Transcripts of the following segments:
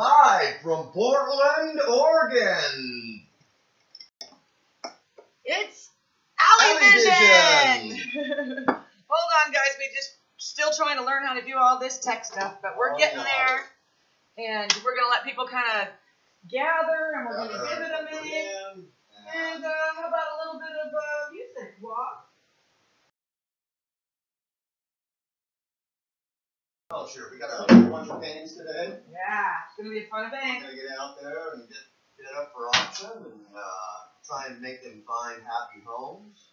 Live from Portland, Oregon. It's AlleyVision! Hold on, guys. We're just still trying to learn how to do all this tech stuff, but we're getting there. And we're going to let people kind of gather, and we're going to give it a minute. And how about a little bit of music, Walk? Oh, sure. We got a bunch of paintings today. Yeah, it's going to be a fun event. We're going to get out there and get it up for auction and try and make them find happy homes.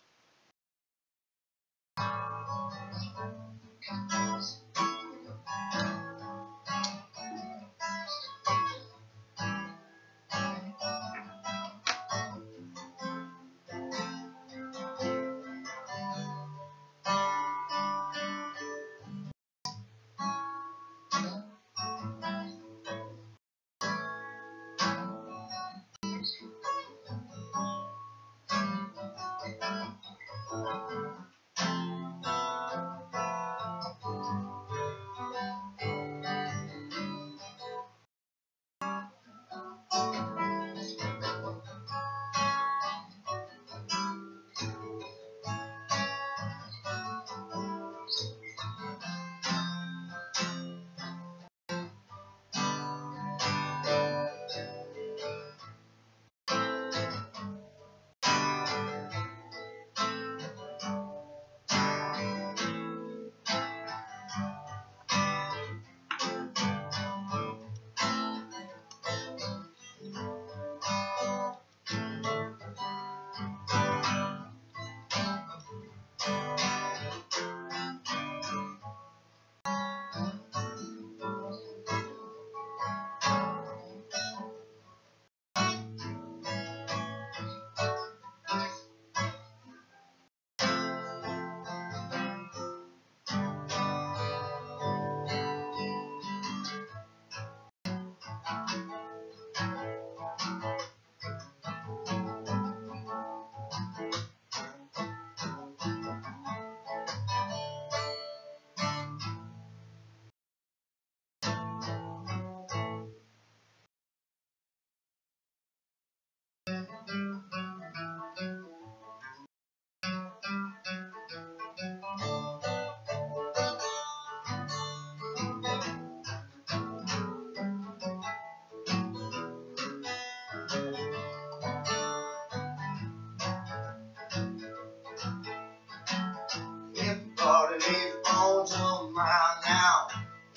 Everybody needs on to mile now.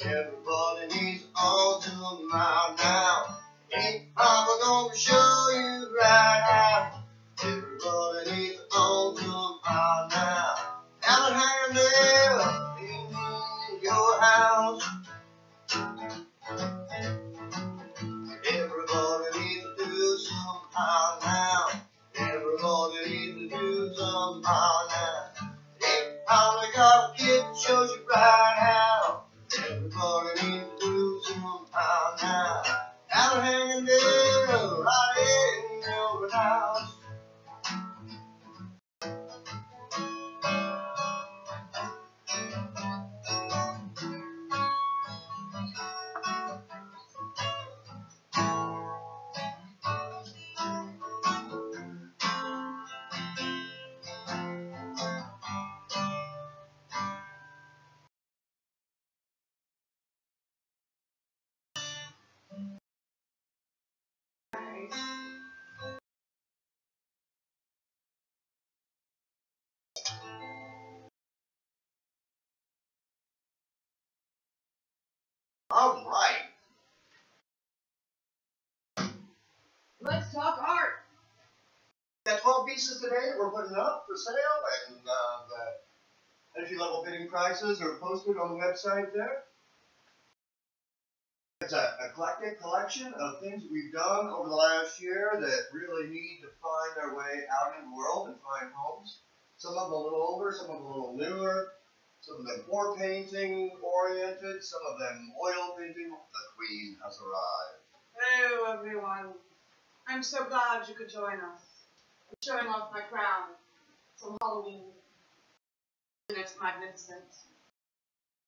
Everybody needs on to mile now. Ain't Papa gonna show you right how? Everybody needs on to mile now. Out hanging there in your house. Everybody needs to do somehow now. Everybody needs to do somehow now. All I got a kid that shows you right how. Everybody needs to do somehow now. Out hanging there right in your house. All right. Let's talk art. We got 12 pieces today that we're putting up for sale, and the entry-level bidding prices are posted on the website there. It's an eclectic collection of things we've done over the last year that really need to find their way out in the world and find homes. Some of them a little older, some of them a little newer, some of them pour painting oriented, some of them oil painting. The Queen has arrived. Hello, everyone. I'm so glad you could join us. I'm showing off my crown. It's on Halloween. And it's magnificent.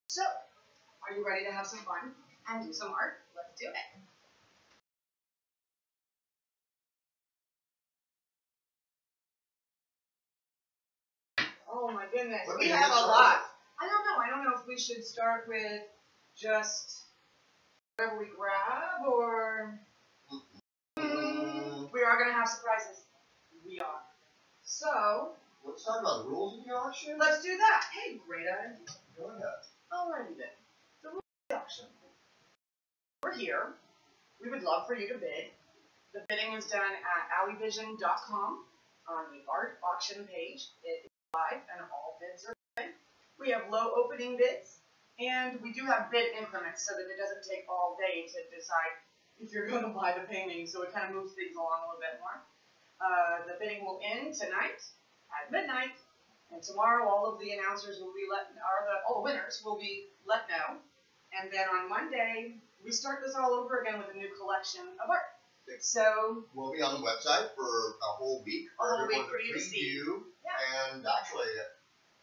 So, are you ready to have some fun and do some art? Let's do it. Oh my goodness. What We do we have get a started lot. I don't know. I don't know if we should start with just whatever we grab or we are going to have surprises. We are. So Let's talk about the rules of the auction. let's do that. Hey, great idea. Go ahead. Alrighty then. The rules of the auction. We're here. We would love for you to bid. The bidding is done at AlleyVision.com on the art auction page. It is live and all bids are good. We have low opening bids and we do have bid increments so that it doesn't take all day to decide if you're going to buy the painting, so it kind of moves things along a little bit more. The bidding will end tonight at midnight, and tomorrow all of the announcers will be all the winners will be let know. And then on Monday, we start this all over again with a new collection of art. So we'll be on the website for a whole week for everyone to preview and actually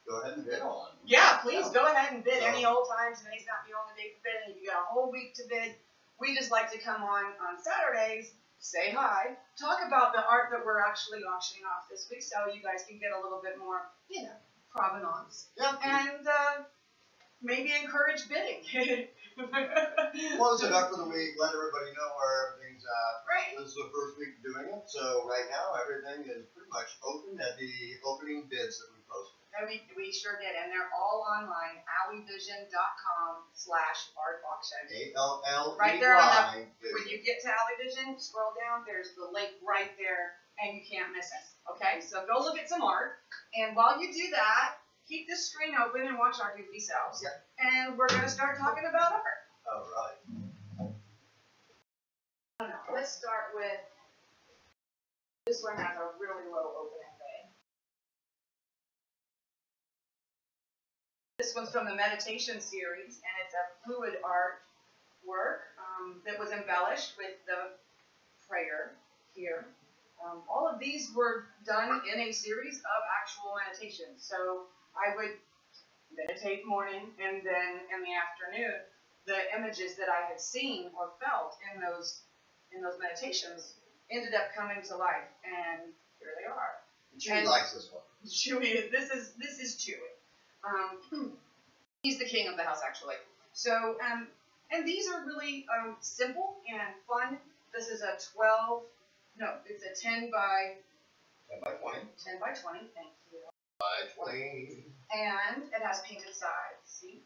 go ahead and bid on. Yeah, please go ahead and bid any old time. Today's not the only day to bid, and if you got a whole week to bid, we just like to come on Saturdays, say hi, talk about the art that we're actually auctioning off this week, so you guys can get a little bit more, provenance. Yeah. And maybe encourage bidding. Close it up for the week. Let everybody know where everything's at. Right. This is the first week doing it, so right now everything is pretty much open at the opening bids that we posted. And we sure did, and they're all online, AlleyVision.com/art auction. ALLEY. Right there on when you get to AlleyVision, scroll down, there's the link right there, and you can't miss it. Okay, so go look at some art, and while you do that, keep this screen open and watch our goofy selves. Yeah. And we're going to start talking about art. All right. Let's start with, this one has a really low opening bid. This one's from the meditation series, and it's a fluid art work that was embellished with the prayer here. All of these were done in a series of actual meditations. So I would meditate morning, and then in the afternoon, the images that I had seen or felt in those meditations ended up coming to life, and here they are. Chewy likes this one. Chewy, this is Chewy. He's the king of the house, actually. So, and these are really simple and fun. This is a 10 by 20. 10 by 20, thank you. By 20. And it has painted sides, see?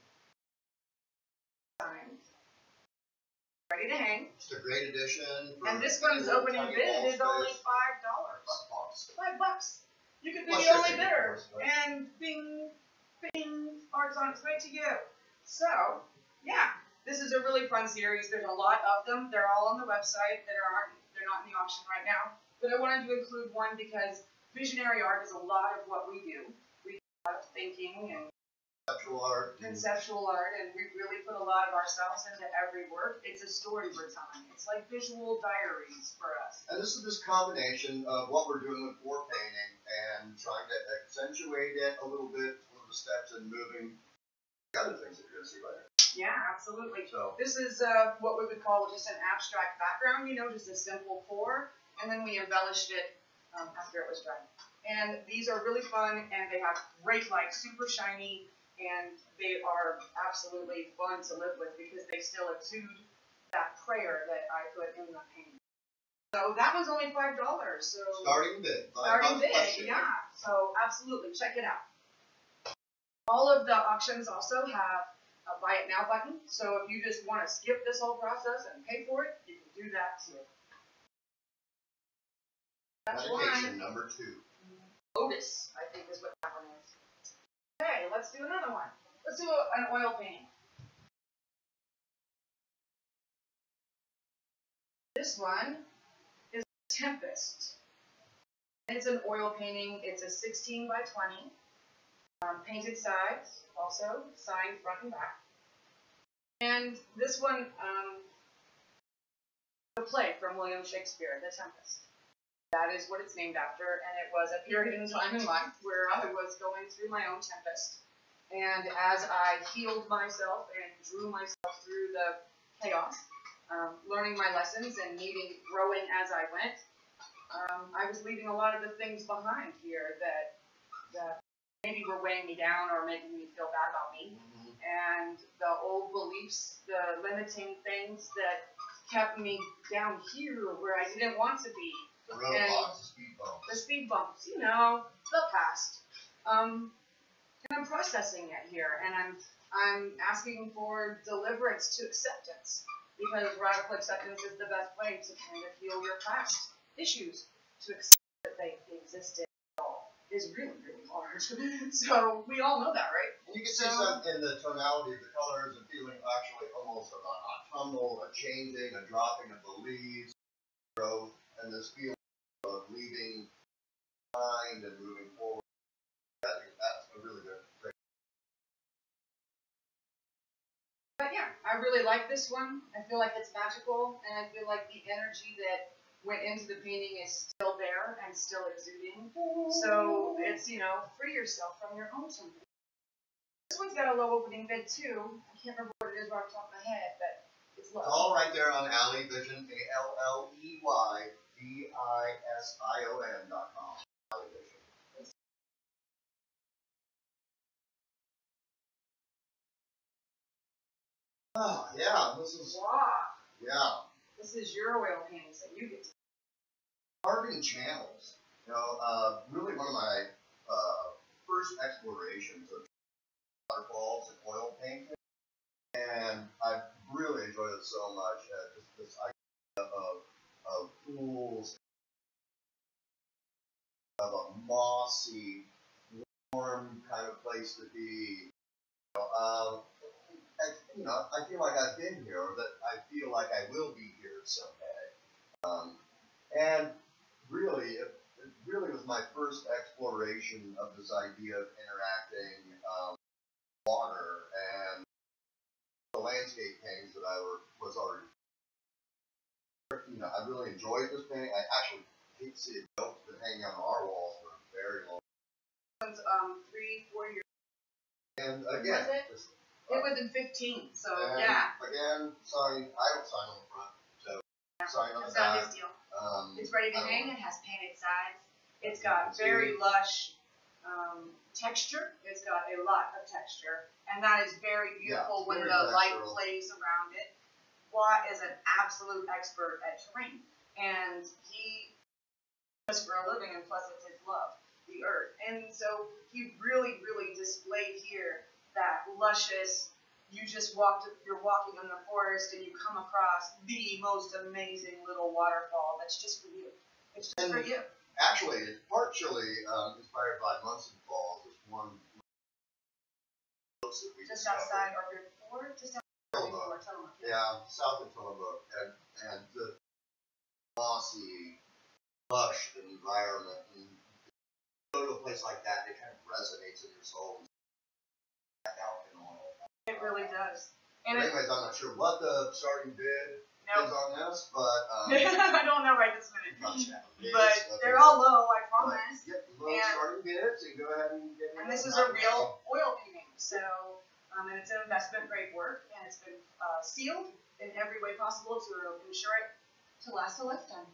Signs. Ready to hang. Just a great addition. And this one's opening bid is only $5. $5. You could be the only bidder. And bing, bing, art's on its way to you. So, yeah, this is a really fun series. There's a lot of them. They're all on the website. They're not in the auction right now. But I wanted to include one because visionary art is a lot of what we do. We do a lot of thinking and conceptual art, and we really put a lot of ourselves into every work. It's a story we're telling. It's like visual diaries for us. And this is this combination of what we're doing with war painting and trying to accentuate it a little bit, one of the steps, and moving the other things that you're going to see later. Yeah, absolutely. So this is what we would call just an abstract background, just a simple pour, and then we embellished it after it was done. And these are really fun, and they have great light, super shiny, and they are absolutely fun to live with because they still exude that prayer that I put in the painting. So that one's only $5. So starting bid. Yeah. So absolutely, check it out. All of the auctions also have a buy it now button. So if you just want to skip this whole process and pay for it, you can do that too. That's Meditation one. number 2. Lotus, I think is what that one is. Okay, let's do another one. Let's do an oil painting. This one is Tempest. It's an oil painting. It's a 16 by 20. Painted sides, also signed front and back. And this one, the play from William Shakespeare, The Tempest. That is what it's named after, and it was a period in time in life where I was going through my own tempest. And as I healed myself and drew myself through the chaos, learning my lessons and growing as I went, I was leaving a lot of the things behind here that maybe were weighing me down or making me feel bad about me. And the old beliefs, the limiting things that kept me down here where I didn't want to be. The roadblocks, the speed bumps. The speed bumps, you know, the past. And I'm processing it here, and I'm asking for deliverance to acceptance, because radical acceptance is the best way to kind of heal your past issues. To accept that they existed at all is really, really hard. So we all know that, right? And you can see some in the tonality of the colors and feeling actually almost of an autumnal, a changing, a dropping of the leaves, growth, and this feeling of leaving behind and moving forward. I think that's a really good thing. But yeah, I really like this one. I feel like it's magical, and I feel like the energy that went into the painting is still there and still exuding. So it's, you know, free yourself from your own something. This one's got a low opening bid too. I can't remember what it is right off the top of my head, but it's low. It's all right there on AlleyVision, AlleyVision.com. AlleyVision. Oh, yeah, this is, Wow. yeah. This is your oil paintings that you get to. Carving channels. You know, really one of my first explorations of waterfalls and oil painting. And I really enjoyed it so much. Just this idea of pools, of a mossy, warm kind of place to be. I feel like I've been here, or that I feel like I will be here someday. And really, it really was my first exploration of this idea of interacting water and the landscape paintings that I was already. I really enjoyed this painting. I actually hate to see it go. It's been hanging on our walls for a very long time. It was 3-4 years. And again, it was in 15, so and yeah. Again, sign. I don't sign on the front, so sign on the That's back. not his deal. It's ready to hang. It has painted sides. It's got very lush texture. It's got a lot of texture, and that is very beautiful when the light plays around it. Watt is an absolute expert at terrain, and he does for a living, and plus it's his love, the earth. And so he really, really displayed here that luscious, you're walking in the forest and you come across the most amazing little waterfall that's just for you. It's just for you. Actually, it's partially inspired by Munson Falls. There's one just outside of your fort, just outside of Tillamook. Yeah, south of Tillamook, and the mossy, lush environment. And you go to a place like that, it kind of resonates in your soul. It really does. And anyways, I'm not sure what the starting bid is on this, but I don't know right this minute. Bids, but they're all low, I promise. Yep, low starting bids, and go ahead and get it. And this is a real oil painting, so and it's an investment grade work, and it's been sealed in every way possible to ensure it to last a lifetime.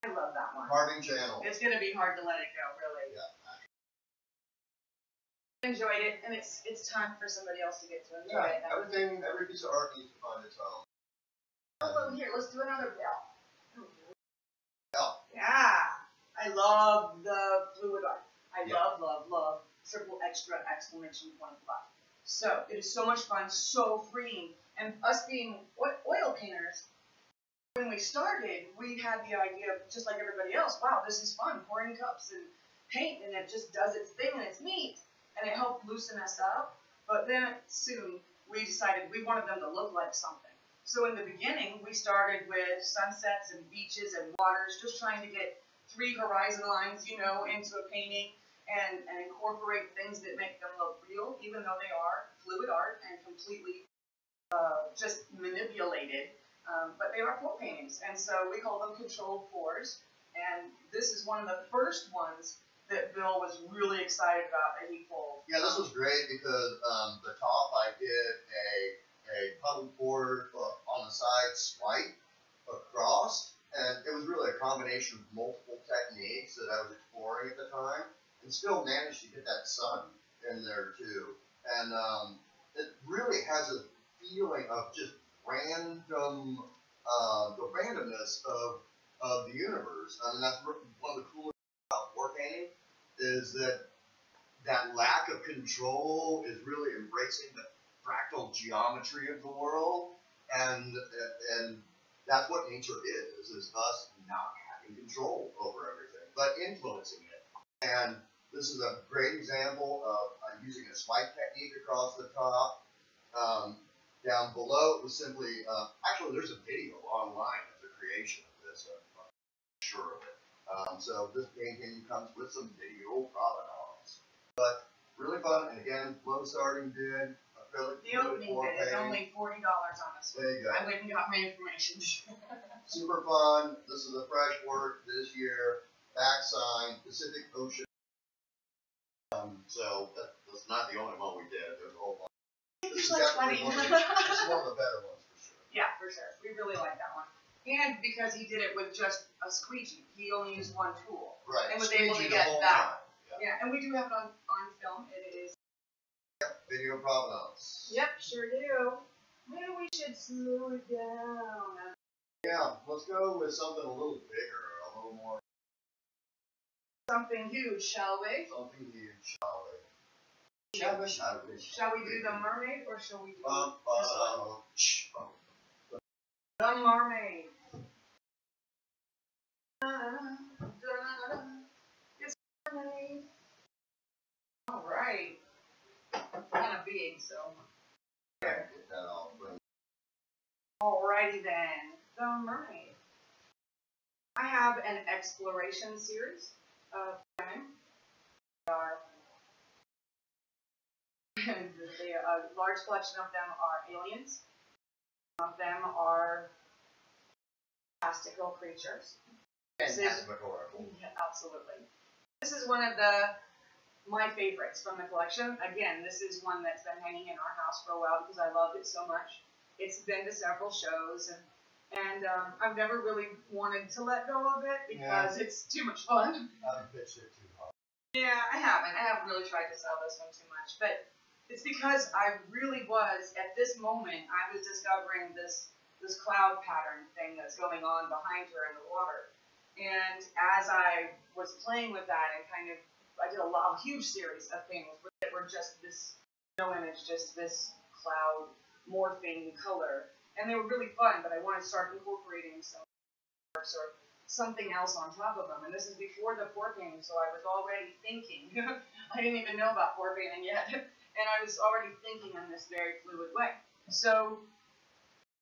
I love that one. Carving channel. It's gonna be hard to let it go, really. Yeah. Enjoyed it, and it's time for somebody else to get to enjoy it. Every piece of art needs to find its own. Oh, here, let's do another bell. Bell. Yeah, I love the fluid art. I love triple extra exclamation point love. So it is so much fun, so freeing, and us being oil painters. When we started, we had the idea of just like everybody else. Wow, this is fun, pouring cups and paint, and it just does its thing, and it's neat. And it helped loosen us up, but then soon we decided we wanted them to look like something. So in the beginning, we started with sunsets and beaches and waters, just trying to get 3 horizon lines, into a painting and incorporate things that make them look real, even though they are fluid art and completely just manipulated. But they are pour paintings, and so we call them controlled pours. And this is one of the first ones that Bill was really excited about that he pulled. Yeah, this was great because the top I did a puddle pour on the side swipe across, and it was really a combination of multiple techniques that I was exploring at the time. and still manage to get that sun in there too. And it really has a feeling of just random, the randomness of the universe. I mean, that's one of the coolest things about war painting is that lack of control is really embracing the fractal geometry of the world, and that's what nature is us not having control over everything, but influencing it. And this is a great example of using a swipe technique across the top. Down below, it was simply, actually there's a video online of the creation of this, I'm sure of it. So this painting comes with some video provenance. But really fun, and again, low starting bid, acrylic. The opening bid is only $40 on this one. There you go. I went and got my information. Super fun. This is a fresh work this year. Back sign, Pacific Ocean. So that's not the only one we did. There's a whole bunch. This is funny. This is one of the better ones for sure. Yeah, for sure. We really like that one. And because he did it with just a squeegee, he only used one tool. Right. And was able to get that. Yeah, and we do have it on film. It is. Yep, video provenance. Yep, sure do. Maybe we should slow it down. Yeah, let's go with something a little bigger, a little more. Something huge, shall we? Something huge, shall we? Shall we do the mermaid or shall we do the mermaid? It's mermaid. All right. Kind of big, so. Yeah, get that off. Alrighty then, the mermaid. I have an exploration series of women. A large collection of them are aliens. Some of them are fantastical creatures. Absolutely. This is one of my favorites from the collection. Again, this is one that's been hanging in our house for a while because I loved it so much. It's been to several shows, and I've never really wanted to let go of it because it's too much fun. I haven't pitched it too hard. Yeah, I haven't. I haven't really tried to sell this one too much, but it's because I really was, at this moment, I was discovering this cloud pattern thing that's going on behind her in the water. And as I was playing with that and I did a huge series of paintings that were just this, no image, just this cloud morphing color. And they were really fun, but I wanted to start incorporating some works or something else on top of them. And this is before the pour painting, so I was already thinking. I didn't even know about pour painting yet. And I was already thinking in this very fluid way. So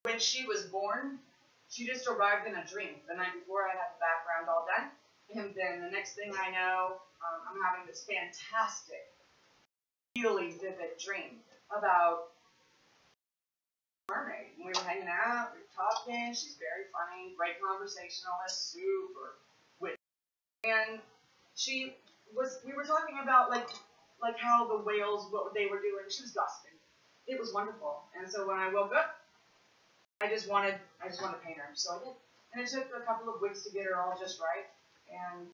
when she was born, she just arrived in a dream. The night before, I had the background all done. And then the next thing I know, I'm having this fantastic, really vivid dream about a mermaid. And we were hanging out, we were talking. She's very funny, great conversationalist, super witty. And we were talking about like how the whales, what they were doing. She was gossiping. It was wonderful. And so when I woke up, I just wanted to paint her. So I did. And it took a couple of weeks to get her all just right. And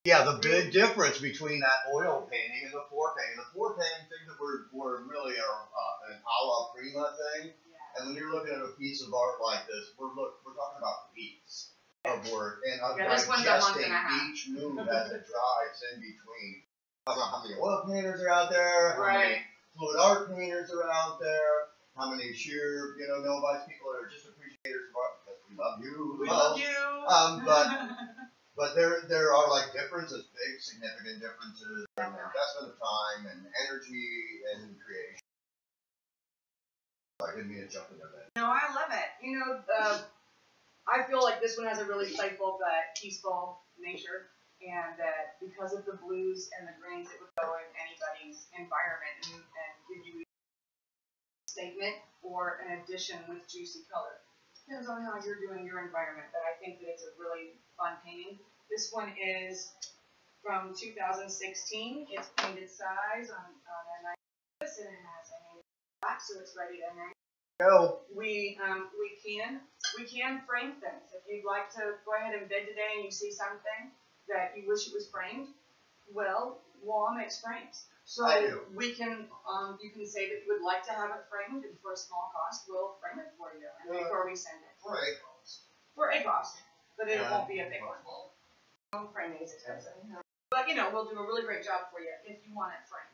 yeah, the big difference between that oil painting and the pour painting. The pour painting thing that we're really an a la prima thing. Yeah. And when you're looking at a piece of art like this, we're talking about weeks of work and of digesting each move as it dries in between. I don't know how many oil painters are out there, how many fluid art painters are out there, how many sheer, novice people that are just appreciators of art because we love you. We love you. But there are like differences, big significant differences in investment of time and energy and creation. I didn't mean to jump into that. No, I love it. I feel like this one has a really playful but peaceful nature. And that because of the blues and the greens, it would go in anybody's environment and give you a statement or an addition with juicy color. Depends on how you're doing your environment, but I think that it's a really fun painting. This one is from 2016. It's painted size on a nice canvas, and it has a black, so it's ready to hang. Go. We can frame things. If you'd like to go ahead and bid today and you see something that you wish it was framed, Well, Wall makes frames. So I do. we can, you can say that you would like to have it framed, and for a small cost, we'll frame it for you before we send it. For a cost. For a cost, but it won't be a big one. Framing is expensive. But you know, we'll do a really great job for you if you want it framed.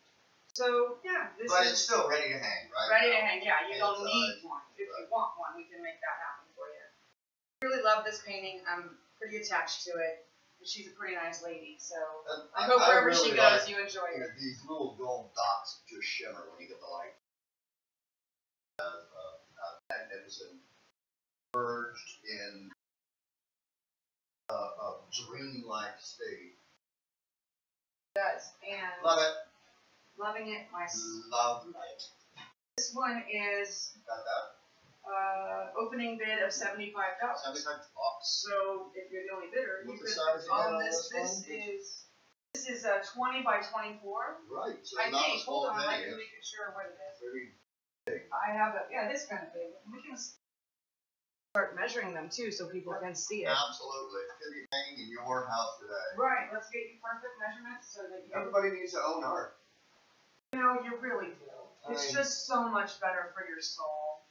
So yeah, this But is it's still ready to hang, right? ready to hang. Yeah, you don't Inside. need one. If you want one, we can make that happen for you. I really love this painting. I'm pretty attached to it. She's a pretty nice lady, so I hope wherever really she goes, like, you enjoy it. These little gold dots just shimmer when you get the light. Magnificent, merged in a dream-like state. It does, and Love it. loving it. Love it. This one is Got that? opening bid of $75. $75. So if you're the only bidder, you What's the could size again on on this. this This is 20 by 24. Right. So I not think. a small Hold on, I menu. can make sure what it is. Very big. I have it. Yeah, this kind of big. We can start measuring them too, so people can see it. Absolutely. It could be hanging in your house today. Right. Let's get you perfect measurements so that you. Everybody needs to own art. You know, you really do. It's mean- just so much better for your soul.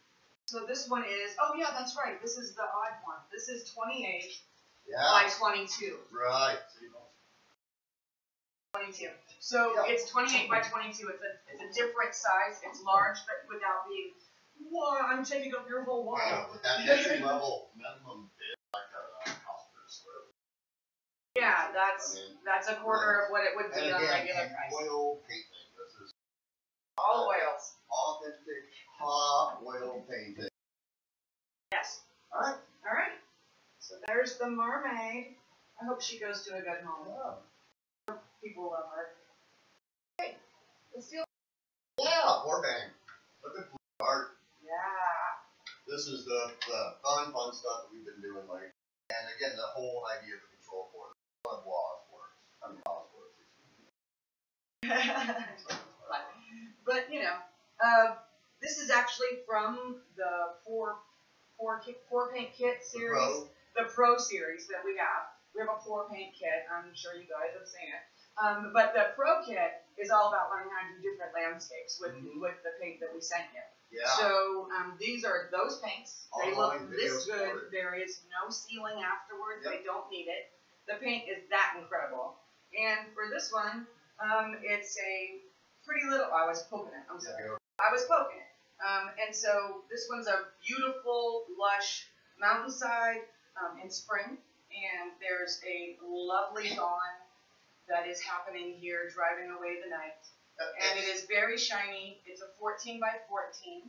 So this one is. Oh yeah, that's right. This is the odd one. This is 28 by Yeah. 22. Right. 22. So Yeah. it's 28 by 22. It's a different size. It's large, but without being. Whoa! I'm taking up your whole wall. Wow, with that entry level minimum bid, like a house per square. Yeah, that's a quarter of what it would be And on again, regular price. oil painting. This is All oils. authentic hot oil painting. Yes. All right. All right. So there's the mermaid. I hope she goes to a good home. Yeah. People love her. Okay. Let's do. Yeah. More bang. Look at art. Yeah. This is the fun stuff that we've been doing lately. And again, the whole idea of the control board. One of Wall's works. I mean, Wall's works. But you know, this is actually from the four paint kit series, the Pro series that we have. We have a 4-paint kit. I'm sure you guys have seen it. But the Pro kit is all about learning how to do different landscapes with the paint that we sent you. Yeah. So these are those paints. They look Online this videos for good. it. There is no sealing afterwards. Yep. They don't need it. The paint is that incredible. And for this one, it's a pretty little. I was poking it. I'm sorry. Yeah. I was poking it. And so this one's a beautiful, lush mountainside in spring. And there's a lovely dawn that is happening here, driving away the night. And it is very shiny. It's a 14 by 14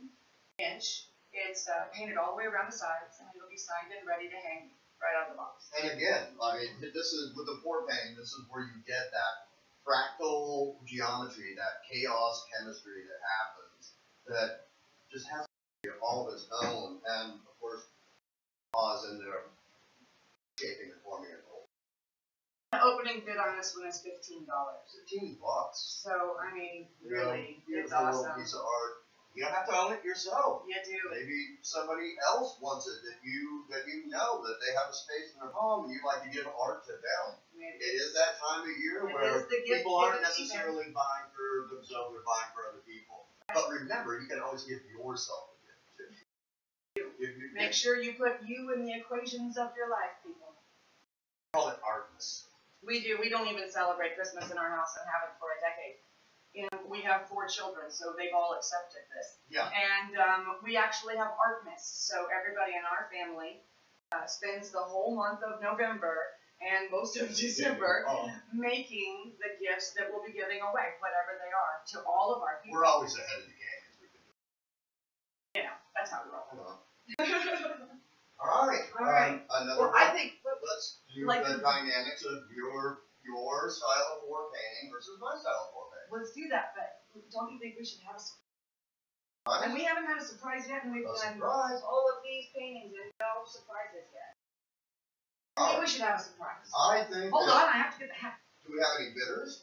inch. It's painted all the way around the sides, and it'll be signed and ready to hang right out of the box. And again, I mean, this is with the pour painting. This is where you get that fractal geometry, that chaos chemistry that happens, that just has all of its own, and of course, cause in there shaping and forming it. The opening bid on this one is $15. $15. So I mean, really, it's beautiful awesome. little piece of art. You don't have to own it yourself. You do. Maybe somebody else wants it that you know that they have a space in their home and you like to give art to them. Maybe. It is that time of year It where is the gift people aren't giving season. necessarily buying for themselves, they're buying for other people. But remember, you can always give yourself a gift too. Make sure you put you in the equations of your life, people. Call it artness. We do. We don't even celebrate Christmas in our house and haven't for a decade. And we have 4 children, so they've all accepted this. Yeah. And we actually have Artmas. So everybody in our family spends the whole month of November and most of December making the gifts that we'll be giving away, whatever they are, to all of our people. We're always ahead of the game. You know, that's how we roll. All right. All right. Another. Well, I think. Let's do like the dynamics of your style of war painting versus my style of war painting. Let's do that, but don't you think we should have a surprise? Right? And we haven't had a surprise yet, and we've done Surprise. all of these paintings and no surprises yet. I think we should have a surprise. I think. Hold on, I have to get the hat. Do we have any bidders?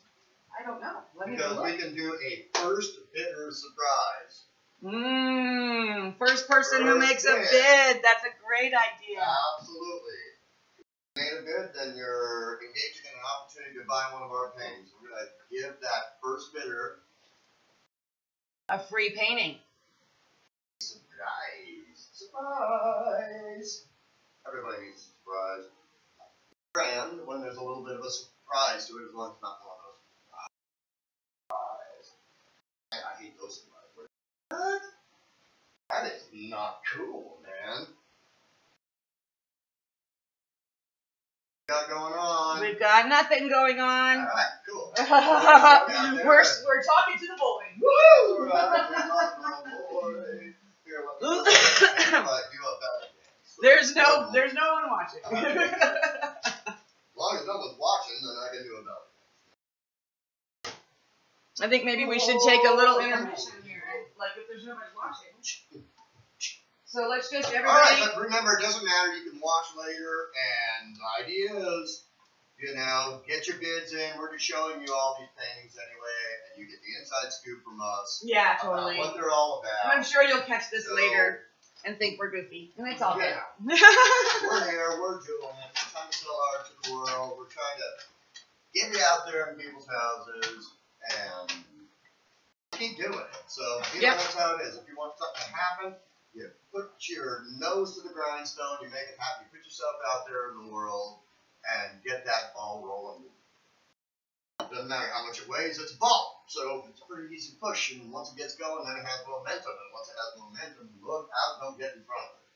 I don't know. Let me Because look. we can do a first bidder surprise. First person who First makes a bid. bid. That's a great idea. Absolutely. made a bid, then you're engaging in an opportunity to buy one of our paintings. We're going to give that first bidder a free painting. Surprise! Surprise! Everybody needs a surprise. And when there's a little bit of a surprise to it, as long as it's not one of those surprise. I hate those surprise words. What? That is not cool, man. Got going on? We've got nothing going on. All right, cool. we're talking to the boy. Woo! There's no one watching. As long as no one's watching, then I can do a belly. I think maybe we should take a little intermission here, like if there's nobody watching. So let's just everybody. All right, but remember, it doesn't matter. You can watch later, and the idea is, you know, get your bids in. We're just showing you all these paintings anyway, and you get the inside scoop from us. Yeah, totally. What they're all about. And I'm sure you'll catch this later and think we're goofy, and it's all good. We're here. We're doing it. We're trying to sell art to the world. We're trying to get it out there in people's houses and keep doing it. So that's how it is. If you want something to happen, you put your nose to the grindstone, you make it happen, you put yourself out there in the world, and get that ball rolling. It doesn't matter how much it weighs, it's a ball. So it's a pretty easy push, and once it gets going, then it has momentum. And once it has momentum, look out, don't get in front of it.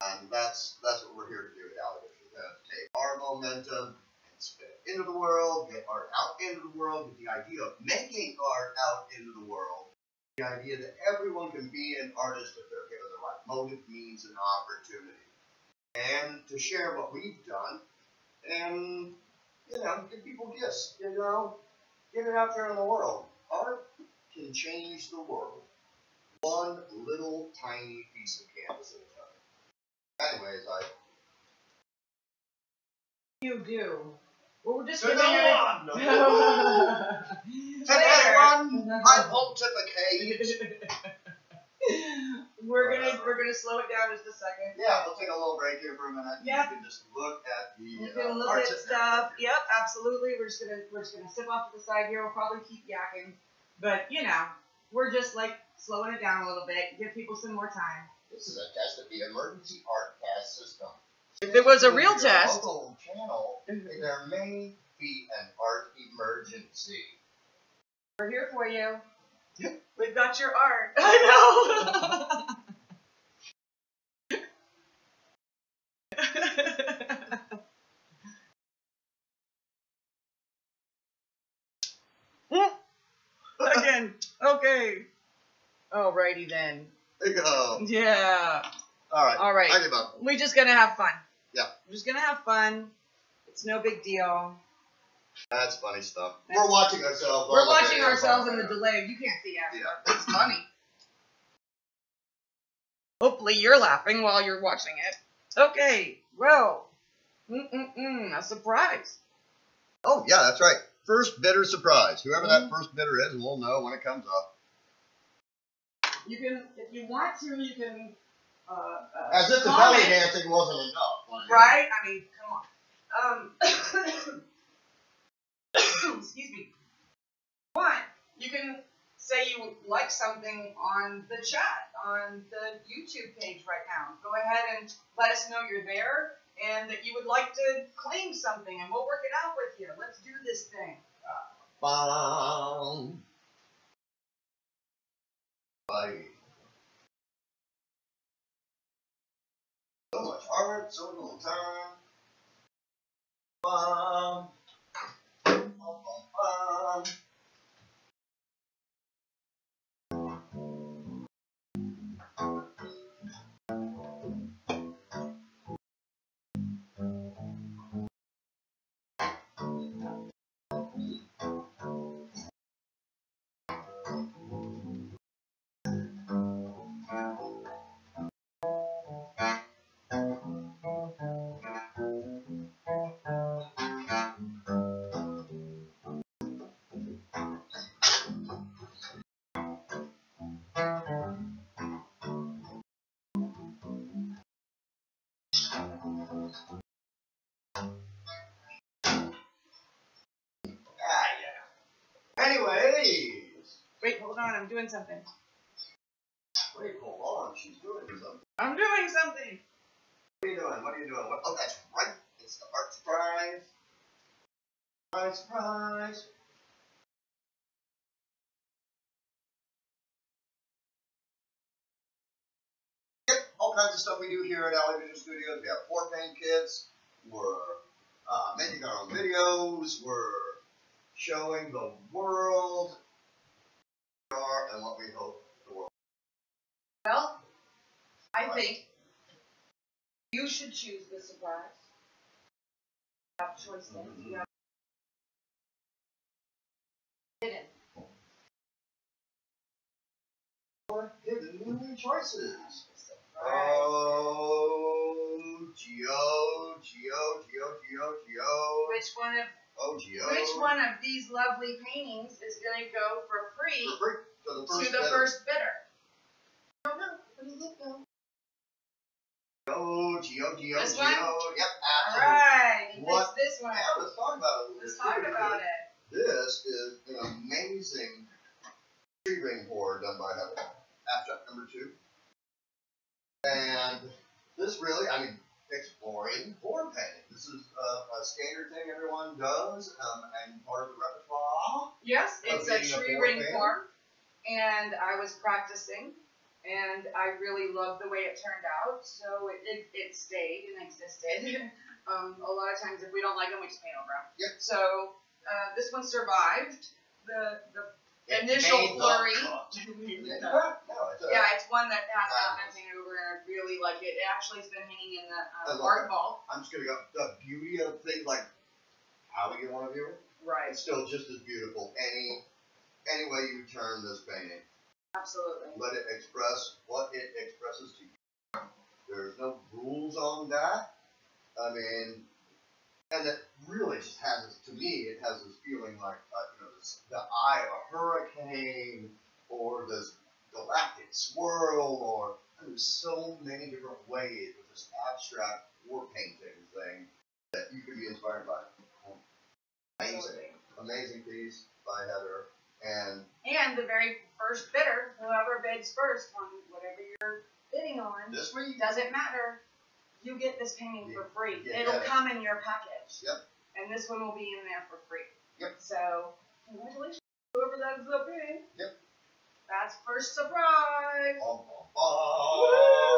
And that's what we're here to do at AlleyVision. Take our momentum and spin it into the world, get art out into the world, get the idea of making art out into the world. The idea that everyone can be an artist if they're given the right motive, means, and opportunity. And to share what we've done and, you know, give people gifts, you know, get it out there in the world. Art can change the world. One little tiny piece of canvas at a time. Anyways, You do. Well, we're just so giving on. I pontificate. We're gonna slow it down just a second. Yeah, we'll take a little break here for a minute. Yeah. You can just look at the You can look at stuff. Yep, absolutely. We're just gonna step off to the side here. We'll probably keep yakking, but you know, we're just like slowing it down a little bit, give people some more time. This is a test of the emergency art cast system. If it was a real test, local channel, there may be an art emergency. We're here for you. We've got your art. I know. Again. Okay. Alrighty then. There you go. Yeah. Alright. Alright. I give up. We're just gonna have fun. Yeah. We're just gonna have fun. It's no big deal. That's funny stuff. We're watching ourselves. We're watching ourselves in the delay. You can't see us, but it's funny. Hopefully you're laughing while you're watching it. Okay, well, a surprise. Oh, yeah, that's right. First bidder surprise. Whoever that first bidder is, we'll know when it comes up. You can, if you want to, you can as if the belly dancing wasn't enough. Right? I mean, come on. Excuse me. One, you can say you like something on the chat, on the YouTube page right now. Go ahead and let us know you're there and that you would like to claim something, and we'll work it out with you. Let's do this thing. Bye. So much art, so little time. on, I'm doing something. Wait, hold on. She's doing something. I'm doing something. What are you doing? What are you doing? What? Oh, that's right. It's the art surprise. Art surprise. Yep, all kinds of stuff we do here at AlleyVision Studios. We have pour paint kits. We're making our own videos. We're showing the world who we are and what we hope the world. Well, I think you should choose the surprise. You have choice things. You have hidden. Or hidden choices. Right. Oh, Geo. Which one of Oh, Geo. Which one of these lovely paintings is going to go for free To the first bidder? I don't know. What do you think, though? Oh, Geo. This Yep, one? absolutely. Alright, he What? picks this one. Yeah, let's talk about it a little Let's bit. talk too, about because it. This is an amazing tree ring pour done by Heather. Abstract number 2. And this really, I mean, exploring pour painting. This is a standard thing everyone does, and part of the repertoire. Yes, it's a being a tree pour ring painter. pour. And I was practicing, and I really loved the way it turned out. So it stayed and existed. A lot of times, if we don't like them, we just paint over them. Yep. So this one survived the initial flurry. Yeah, it's one that has not been painted over, and I really like it. It actually has been hanging in the art vault. I'm just gonna go. The beauty of things like how we get one of you, Right. it's still just as beautiful. Any way you turn this painting, Absolutely. let it express what it expresses to you. There's no rules on that. I mean, and it really just has this, to me, it has this feeling like, the eye of a hurricane, or this galactic swirl, or there's so many different ways with this abstract war painting thing that you can be inspired by. Amazing piece by Heather. And the very first bidder, whoever bids first on whatever you're bidding on, this week, doesn't matter. You get this painting for free. Yeah. It'll come in your package. Yep. And this one will be in there for free. Yep. So, congratulations, whoever that ends up being. Yep. That's first surprise.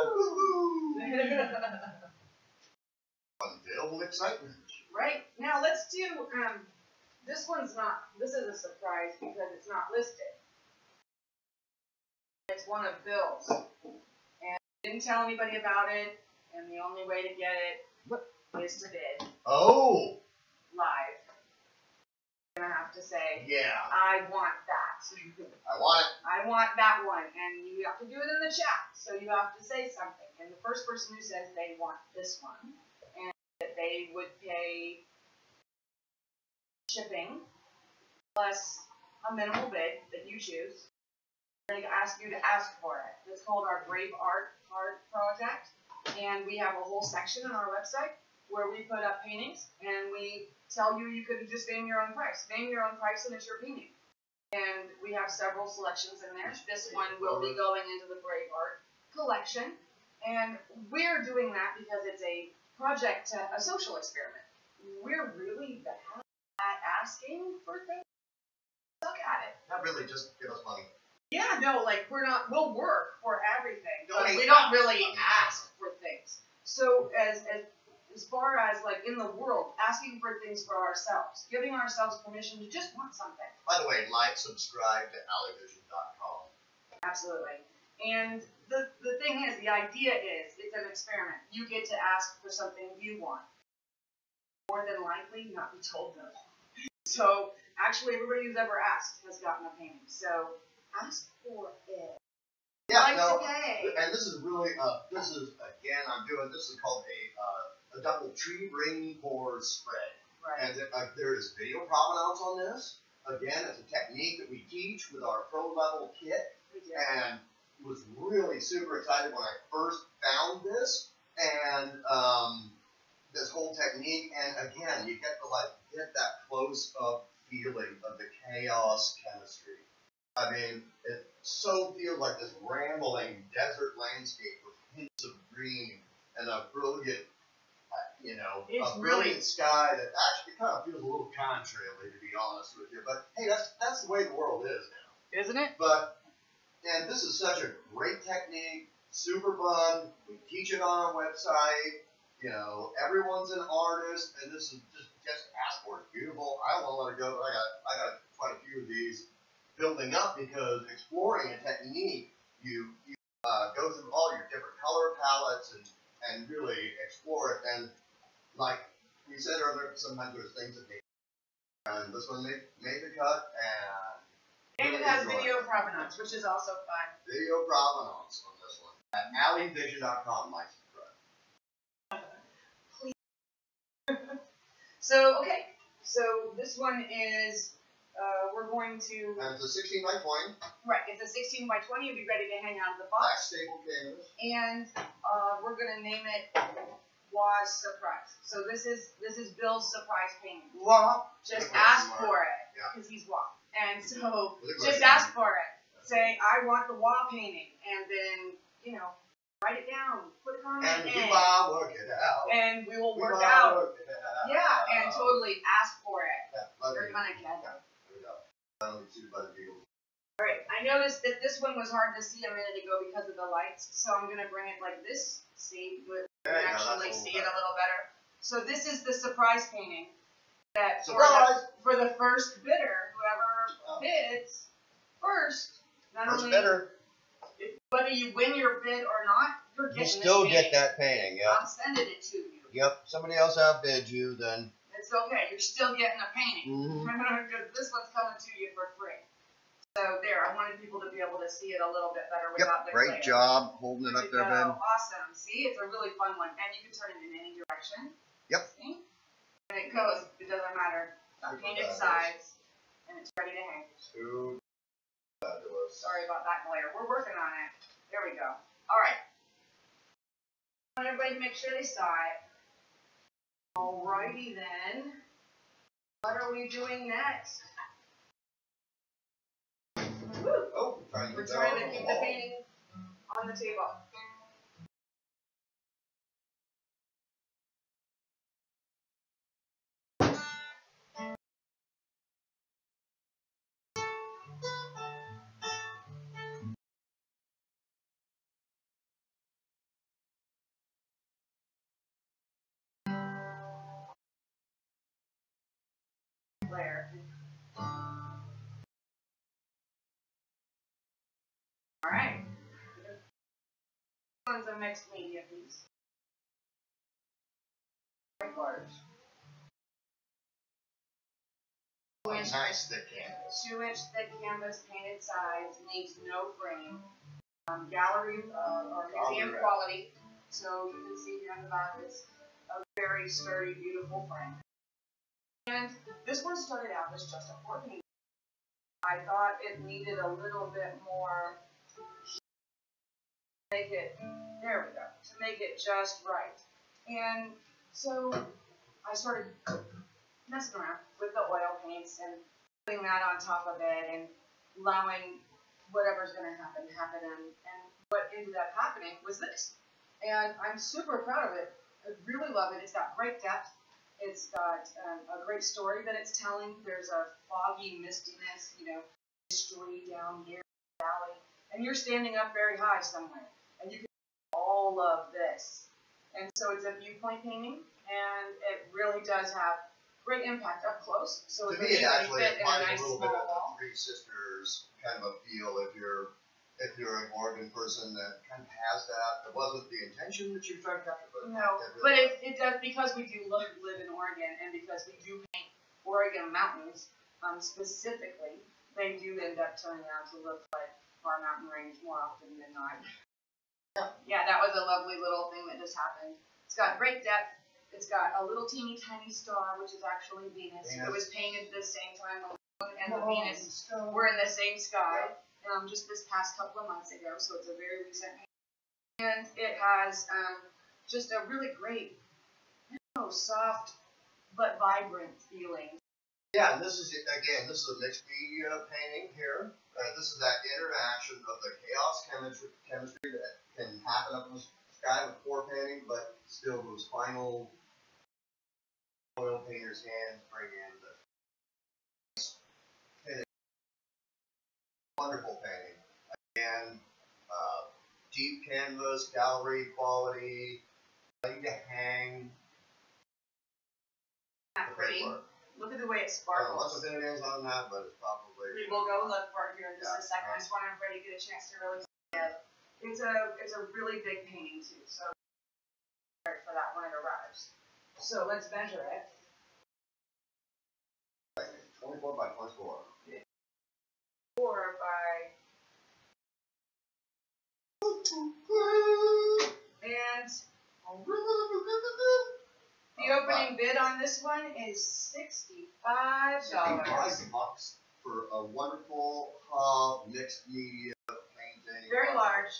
Woo-hoo! Unveilable excitement. Right. Now let's do, this is a surprise because it's not listed. It's one of Bill's. And I didn't tell anybody about it, and the only way to get it is to bid. Oh! Live. I'm gonna have to say, Yeah. I want that. I want it. I want that one. And you have to do it in the chat. So you have to say something. And the first person who says they want this one, and that they would pay shipping plus a minimal bid that you choose, I'm going to ask you to ask for it. It's called our Brave Art Project. And we have a whole section on our website where we put up paintings, and we tell you can just name your own price. Name your own price, and it's your painting. And we have several selections in there. This one will be going into the Brave Art collection. And we're doing that because it's a project, a social experiment. We're really bad at asking for things. Look at it. Not really, just give us money. Yeah, no, like we'll work for everything, but Donate we don't that. really ask for things. So as far as like in the world, asking for things for ourselves, giving ourselves permission to just want something. By the way, like, subscribe to AlleyVision.com. Absolutely. And the thing is, the idea is, it's an experiment. You get to ask for something you want. More than likely, not be told no. So actually, everybody who's ever asked has gotten a painting. So ask for it. Yeah, Like no, to pay. and this is really, this is called a double tree ring pour spread. Right. And there is video provenance on this. Again, it's a technique that we teach with our pro level kit. And was really super excited when I first found this and this whole technique. And again, you get to get that close up feeling of the chaos chemistry. I mean, it so feels like this rambling desert landscape with hints of green and a brilliant, brilliant sky that actually kind of feels a little contrary, to be honest with you. But hey, that's the way the world is now, isn't it? And this is such a great technique, super fun. We teach it on our website. Everyone's an artist, and this is just ask for it. Beautiful. I don't want to let it go, but I got quite a few of these building up because exploring a technique, you go through all your different color palettes and really explore it. And like we said earlier, sometimes there's things that make, and this one made the cut, and it has video provenance, which is also fun. Video provenance on this one at AlleyVision.com. Like, So this one is, we're going to... And it's a 16 by 20. Right, it's a 16 by 20. It'll be ready to hang out of the Black box. staple canvas. And we're going to name it Wa's Surprise. So this is Bill's surprise painting. Wa. Just ask for it, because he's Wa. And so just ask for it. Say, I want the Wa painting. And then, write it down. Put a comment in. And we will work it out. And we will work out. Yeah, and Uh, totally ask for it. Yeah, You're gonna get it. There we go. Alright, I noticed that this one was hard to see a minute ago because of the lights, so I'm gonna bring it like this. See, we can actually see it a little better. So this is the surprise painting that for the first bidder, whoever bids first, not only whether you win your bid or not, you're getting this still painting. get that painting, yeah. I'm sending it to you. Yep, somebody else outbid you, then. It's okay, you're still getting a painting. Mm-hmm. Because this one's coming to you for free. So there, I wanted people to be able to see it a little bit better without the glare. Great job holding it up there, Ben. Awesome. See, it's a really fun one. And you can turn it in any direction. Yep. See? And it goes, it doesn't matter. It's got painted sides. And it's ready to hang. Too fabulous. Sorry about that glare. We're working on it. There we go. Alright. I want everybody to make sure they saw it. Alrighty then. What are we doing next? Woo. Oh, We're trying to keep the painting on the table. Glare. Alright. This one's a mixed media piece. Quite large. Nice thick canvas. 2-inch thick canvas, painted sides, needs no frame. Gallery or museum quality. So you can see here on the back, it's a very sturdy, beautiful frame. And this one started out as just a pour painting. I thought it needed a little bit more to make it, there we go, to make it just right. And so I started messing around with the oil paints and putting that on top of it and allowing whatever's going to happen. And what ended up happening was this. And I'm super proud of it. I really love it. It's got great depth. It's got a great story that it's telling. There's a foggy mistiness, history down here in the valley. And you're standing up very high somewhere. And you can see all of this. And so it's a viewpoint painting. And it really does have great impact up close. So To it me, it really actually fit in a implies nice a little small bit of the wall. Three Sisters kind of a feel if you're an Oregon person that kind of has that. It wasn't the intention that you were trying to capture, but No, but it does, because we do live in Oregon and because we do paint Oregon mountains specifically, they do end up turning out to look like our mountain range more often than not. Yeah, that was a lovely little thing that just happened. It's got great depth. It's got a little teeny tiny star, which is actually Venus. It was painted at the same time when the moon and the Venus were in the same sky just this past couple of months ago, so it's a very recent painting. And it has just a really great, soft but vibrant feeling. Yeah, and this is a mixed media painting here. This is that interaction of the chaos chemistry that can happen up in the sky with pour painting, but still those final oil painter's hands bring in the finish. Wonderful painting. Again, deep canvas, gallery quality, ready to hang. Not pretty. Look at the way it I don't know what sparkles. the bid is on that, but it's probably. We will go look for it here in just a second. I just want everybody to get a chance to really see it. It's a really big painting too, so for that when it arrives. So let's measure it. 24 by 24. 4 by. And the opening bid on this one is $65. $65 for a wonderful mixed media painting. Very large.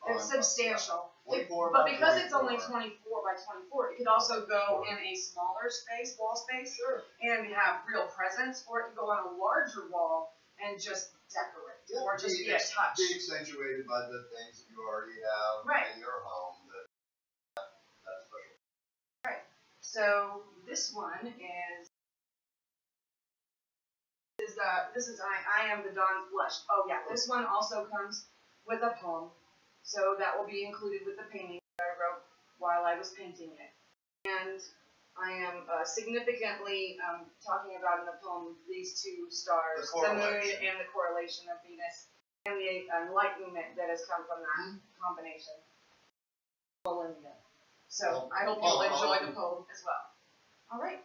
It's substantial. 24 But by because it's 24. only 24 by 24, it could also go in a smaller space, wall space, Sure. and have real presence, or it could go on a larger wall and just decorate, Yeah, or just be a touch. Be accentuated by the things that you already have Right. in your home. That's special. Right. So this one is I am the Dawn's Blush. Oh yeah, this one also comes with a poem, so that will be included with the painting that I wrote while I was painting it. And I am significantly talking about in the poem these two stars, the moon and the correlation of Venus, and the enlightenment that has come from that combination. So I hope you'll enjoy the poem as well. All right.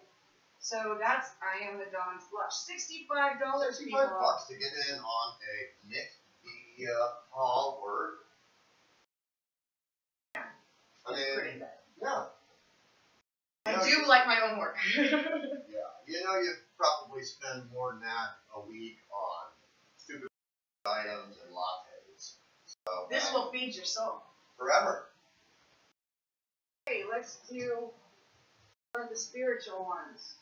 So that's I Am the Dawn's Blush. $65, people. $65 to get in on a mixed media word. Yeah. I mean, Pretty good. yeah. I do like my own work. Yeah. You know, you probably spend more than that a week on stupid items and lattes. So This will feed your soul. forever. Okay, let's do one of the spiritual ones.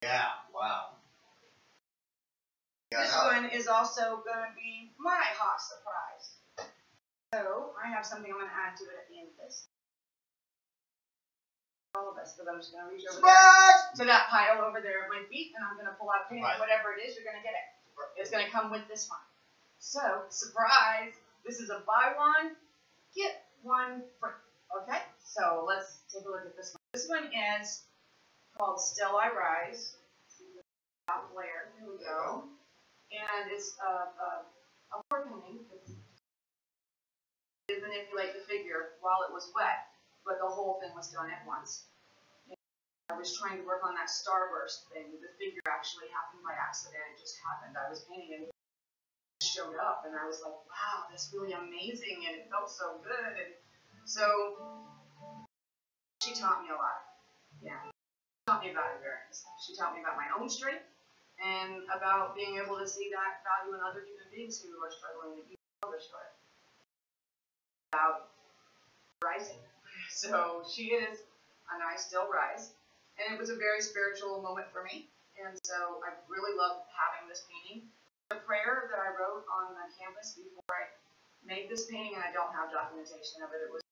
Yeah. Wow. Yeah, This one is also going to be my hot surprise. So I have something I'm going to add to it at the end of this. All of us, because I'm just going to reach over there to that pile over there at my feet, and I'm going to pull out a painting. Whatever it is, you're going to get it. It's going to come with this one. So, surprise! This is a buy one, get one free. Okay? So let's take a look at this one. This one is called Still I Rise. Top layer. Here we go. And it's a pour painting. To manipulate the figure while it was wet, but the whole thing was done at once. And I was trying to work on that starburst thing. The figure actually happened by accident. It just happened. I was painting and it showed up, and I was like, wow, that's really amazing, and it felt so good. And so she taught me a lot. Yeah. She taught me about endurance. She taught me about my own strength and about being able to see that value in other human beings who are struggling to keep their story. About rising. So she is, and I still rise. And it was a very spiritual moment for me. And so I really loved having this painting. The prayer that I wrote on the canvas before I made this painting, and I don't have documentation of it. It was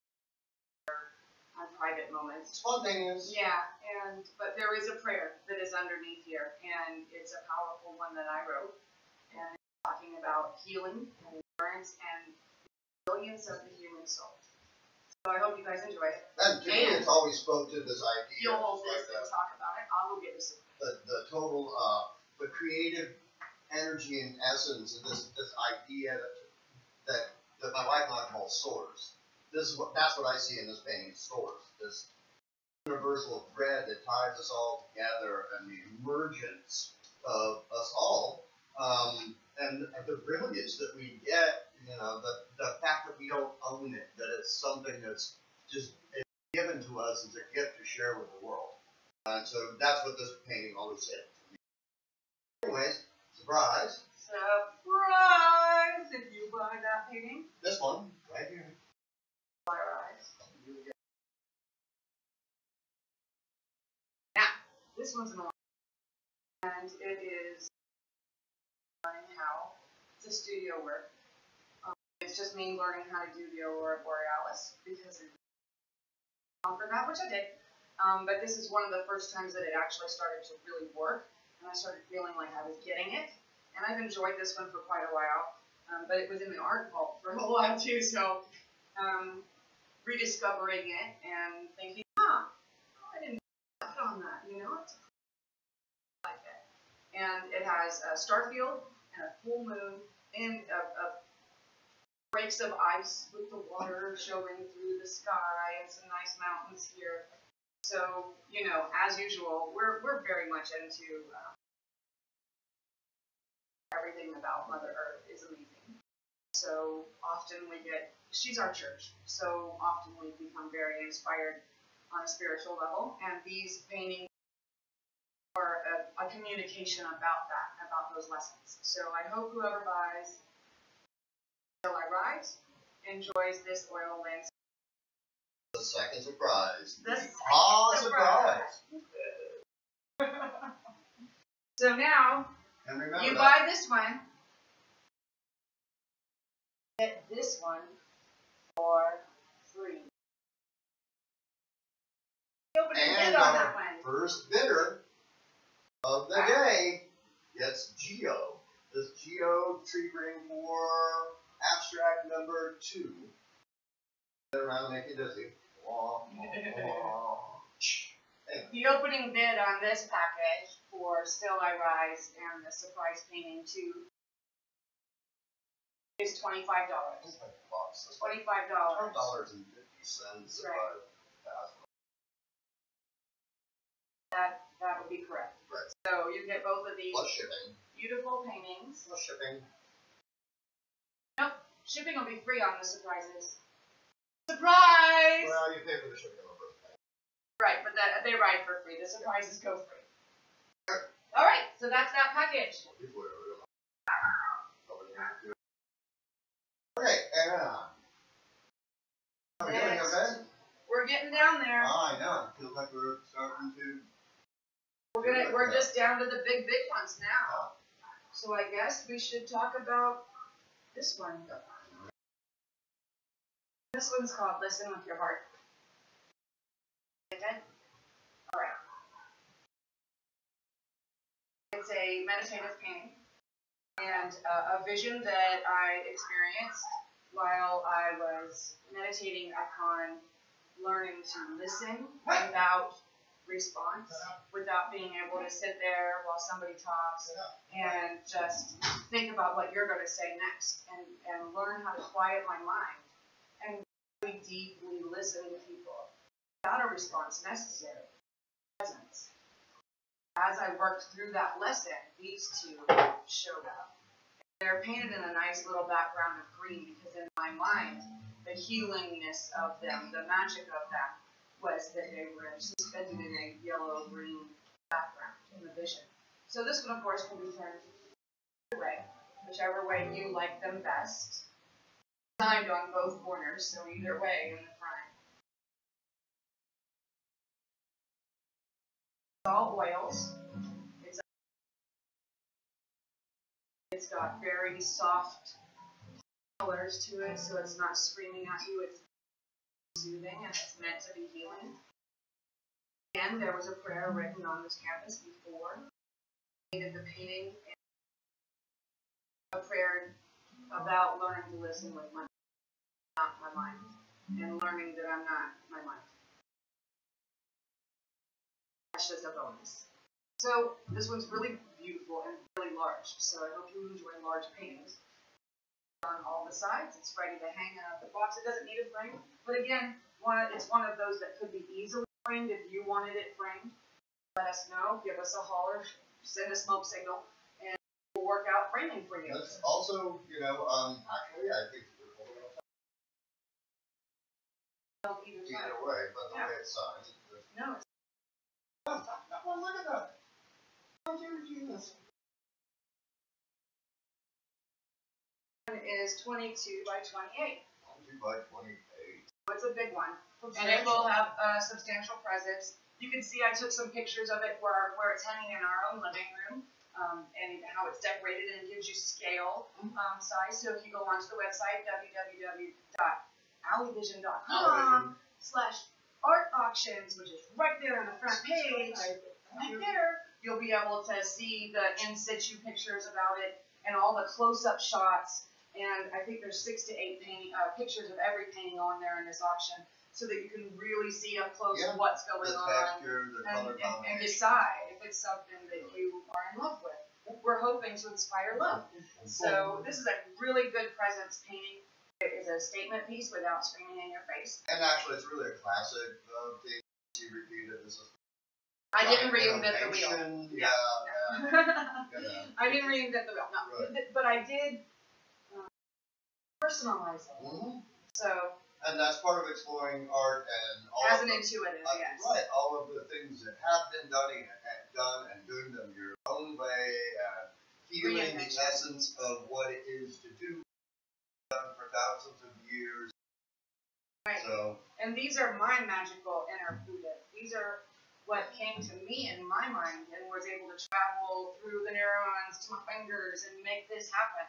on private moments. Spontaneous. Yeah, but there is a prayer that is underneath here, and it's a powerful one that I wrote. And it's talking about healing and endurance and resilience of the human soul. So I hope you guys enjoy it. And to me, it's always spoke to this idea. You'll hold this and talk about it. I'll go get this. The total, the creative energy and essence of this idea that my wife and I call source. That's what I see in this painting, source. This universal thread that ties us all together, and the emergence of us all, and the brilliance that we get. You know, the fact that we don't own it, that it's something that's just given to us as a gift to share with the world. And so that's what this painting always said to me. Anyways, surprise. Surprise! If you buy that painting. This one, right here. Buy This one's an oil, and it is learning how. It's a studio work. It's just me learning how to do the Aurora Borealis because I forgot, which I did. But this is one of the first times that it actually started to really work, and I started feeling like I was getting it. And I've enjoyed this one for quite a while, but it was in the art vault for a whole while too, so rediscovering it and thinking, I didn't put on that, you know? It's like it. And it has a star field and a full moon and breaks of ice with the water showing through the sky and some nice mountains here. So, you know, as usual, we're very much into everything about Mother Earth is amazing. So often she's our church, so often we become very inspired on a spiritual level, and these paintings are a communication about that, about those lessons. So I hope whoever buys Till I Rise enjoys this oil landscape. The second surprise. The second surprise. So now, And remember you that. buy this one, get this one for free. Open a And bid on our that one. first bidder of the day gets Geo. This Geo tree ring for abstract number 2. Get around and make you dizzy. The opening bid on this package for Still I Rise and the surprise painting 2 is $25. $25. $12.50 Right. That would be correct. Right. So you get both of these Plus shipping. beautiful paintings. Plus shipping. Nope, shipping will be free on the surprises. Surprise! Well, you pay for the shipping on the first pay. Right, but they ride for free. The surprises go free. All right, so that's that package. Okay, and are we doing Next. okay? We're getting down there. I know. Feels like we're starting to. We're just down to the big ones now. So I guess we should talk about this one. This one's called Listen with Your Heart. All right. It's a meditative painting and a vision that I experienced while I was meditating upon learning to listen without response, without being able to sit there while somebody talks and just think about what you're going to say next and learn how to quiet my mind and really deeply listen to people without a response necessary. Presence. As I worked through that lesson, these two showed up. They're painted in a nice little background of green because in my mind, the healingness of them, the magic of them, was that they were suspended in a yellow-green background in the vision. So this one, of course, can be turned either way, whichever way you like them best. Designed on both corners, so either way in the front. It's all oils. It's got very soft colors to it, so it's not screaming at you. It's soothing, and it's meant to be healing. And there was a prayer written on this canvas before I painted the painting, and a prayer about learning to listen with my not my mind, and learning that I'm not my mind. That's just a bonus. So this one's really beautiful and really large, so I hope you enjoy large paintings. On all the sides, it's ready to hang out of the box. It doesn't need a frame, but again, it's one of those that could be easily framed if you wanted it framed. Let us know, give us a holler, send a smoke signal, and we'll work out framing for you. That's also, actually, I think we're holding up either way, but the way it's signed. No, it's Oh, look at that. How did you do this? one is 22 by 28. 22 by 28. So it's a big one. And it will have a substantial presence. You can see I took some pictures of it where it's hanging in our own living room, and how it's decorated, and it gives you scale size. So if you go onto the website, www.AlleyVision.com/art auctions, which is right there on the front page, right there, you'll be able to see the in situ pictures about it and all the close-up shots. And I think there's 6 to 8 pictures of every painting on there in this auction, so that you can really see up close what's going on, texture, the color and decide if it's something that you are in love with. We're hoping to inspire love. So this is a really good presence painting. It is a statement piece without screaming in your face. And actually, it's really a classic thing you repeated. This is I didn't reinvent the wheel. Yeah. I didn't reinvent the wheel. No, but I did personalize it. So. And that's part of exploring art and all as of an intuitive, yes. Right, all of the things that have been done and doing them your own way, and feeling the essence of what it is to do, done for thousands of years. Right. So. And these are my magical inner Buddhas. These are what came to me in my mind and was able to travel through the neurons to my fingers and make this happen.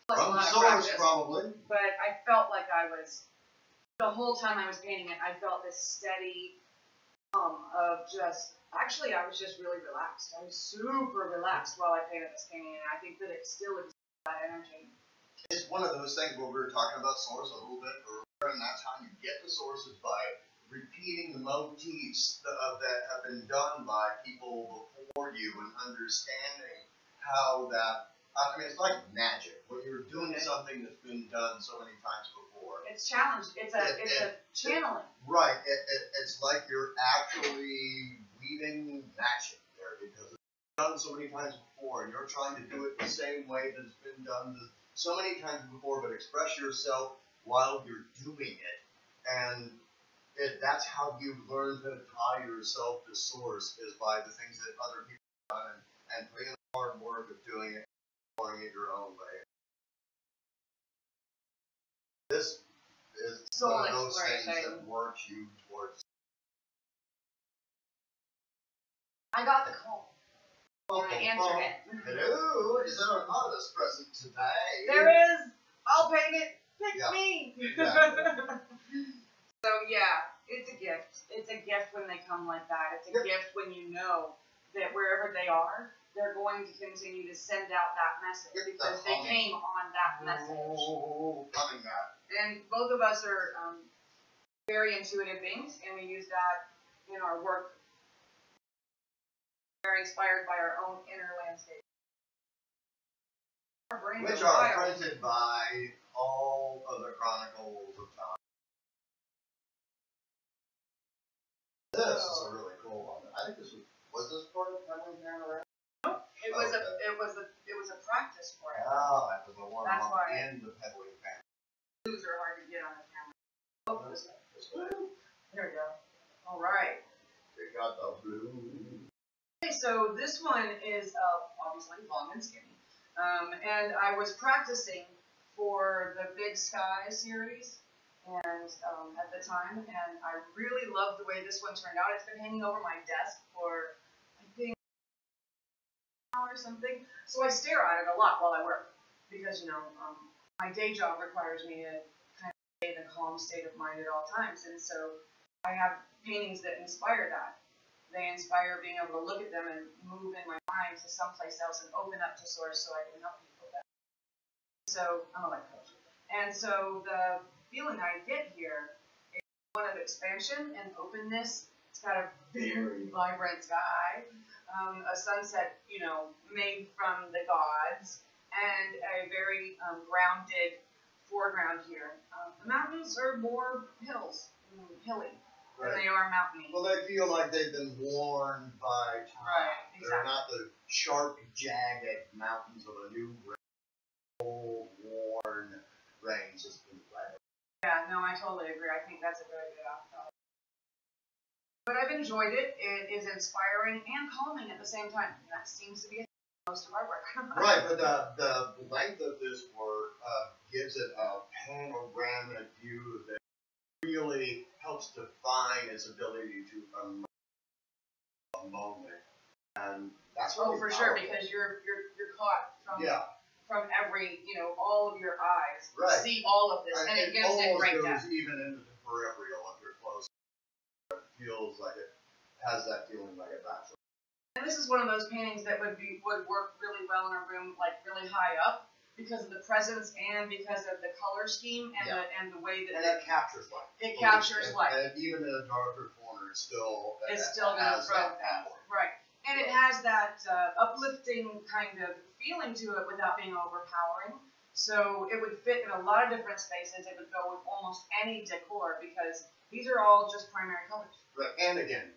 Plus From the source, probably. But I felt like I was. The whole time I was painting it, I felt this steady of just, actually I was just really relaxed. I was super relaxed while I painted this painting, and I think that it still exudes that energy. It's one of those things where we were talking about source a little bit earlier, and that's how you get the sources, by repeating the motifs that have been done by people before you and understanding how that, I mean, it's like magic when you're doing something that's been done so many times before. It's challenging. It's a channeling. Right. It's like you're actually weaving magic there, because it's been done so many times before, and you're trying to do it the same way that it's been done so many times before, but express yourself while you're doing it. And that's how you learn to tie yourself to source, is by the things that other people have done and putting in the hard work of doing it, exploring it your own way. This is one of those things that works you towards. I got the call. And I answered it. Hello, is there an artist present today? There is. I'll paint it. Pick me. Exactly. So yeah, it's a gift. It's a gift when they come like that. It's a gift when you know that wherever they are, they're going to continue to send out that message, because they came on that message. And both of us are very intuitive beings, and we use that in our work. Very inspired by our own inner landscape. Which are printed by all of the Chronicles of Time. This is a really cool one. I think this was this part of Pebbling Panorama? Nope. It was a practice for it. Oh, that was the one in the Pebbling Panorama. Blues are hard to get on the camera. Oh, this way. There we go. All right. We got the blue. Okay, so this one is obviously long and skinny. And I was practicing for the Big Sky series and at the time, and I really loved the way this one turned out. It's been hanging over my desk for, I think, an hour or something. So I stare at it a lot while I work, because, my day job requires me to kind of stay in a calm state of mind at all times. And so I have paintings that inspire that. They inspire being able to look at them and move in my mind to someplace else and open up to source so I can help people better. So I'm a life coach. And so the feeling I get here is one of expansion and openness. It's got a very vibrant sky, a sunset, made from the gods, and a very grounded foreground here. The mountains are more hilly. Than they are mountainy. Well, they feel like they've been worn by time. Right, exactly. They're not the sharp, jagged mountains of a new, old, worn range system. Yeah, no, I totally agree. I think that's a very good outcome. But I've enjoyed it. It is inspiring and calming at the same time. And that seems to be most of our work. Right, but the length of this work gives it a panoramic view that really helps define its ability to emerge moment. And that's Oh, really for sure, powerful. because you're caught from Yeah. from every, all of your eyes Right. see all of this, and it gives it great goes depth. even into the peripheral if you're close. It feels like it has that feeling like it's actually. And this is one of those paintings that would work really well in a room like really high up because of the presence and because of the color scheme and the way that And it captures light. It captures light. And even in a darker corner, it's still going to throw things. Right. And it has that uplifting kind of feeling to it without being overpowering. So it would fit in a lot of different spaces. It would go with almost any decor because these are all just primary colors. Right. And again,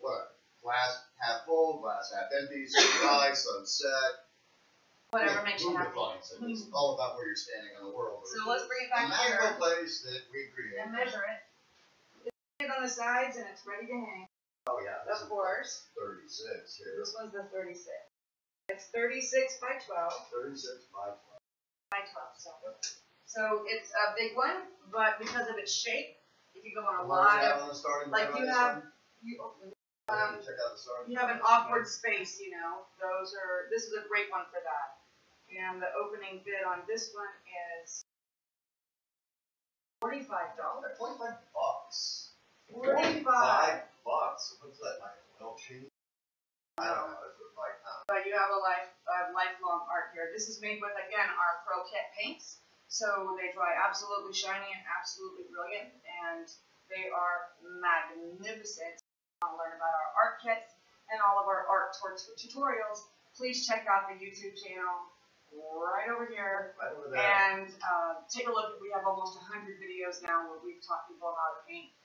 what? Glass half full, glass half empty, sunrise, sunset. Whatever makes you happy. It's all about where you're standing in the world. So let's bring it back here. here. A magical place that we create. And measure it. It's on the sides and it's ready to hang. Oh yeah. Of course. 36 here. This one's the 36. It's 36 by 12. 36 by 12. By 12. So it's a big one, but because of its shape, you can go on a lot of like you have check out the starting you have an awkward space, this is a great one for that. And the opening bid on this one is $45. $45. $45. $45. What's that, like a little cheap? I don't know. It's like But you have a lifelong art here. This is made with, again, our Pro Kit paints. So they dry absolutely shiny and absolutely brilliant, and they are magnificent. If you want to learn about our art kits and all of our art tutorials, please check out the YouTube channel right over here. right over there. And take a look. We have almost 100 videos now where we've taught people how to paint.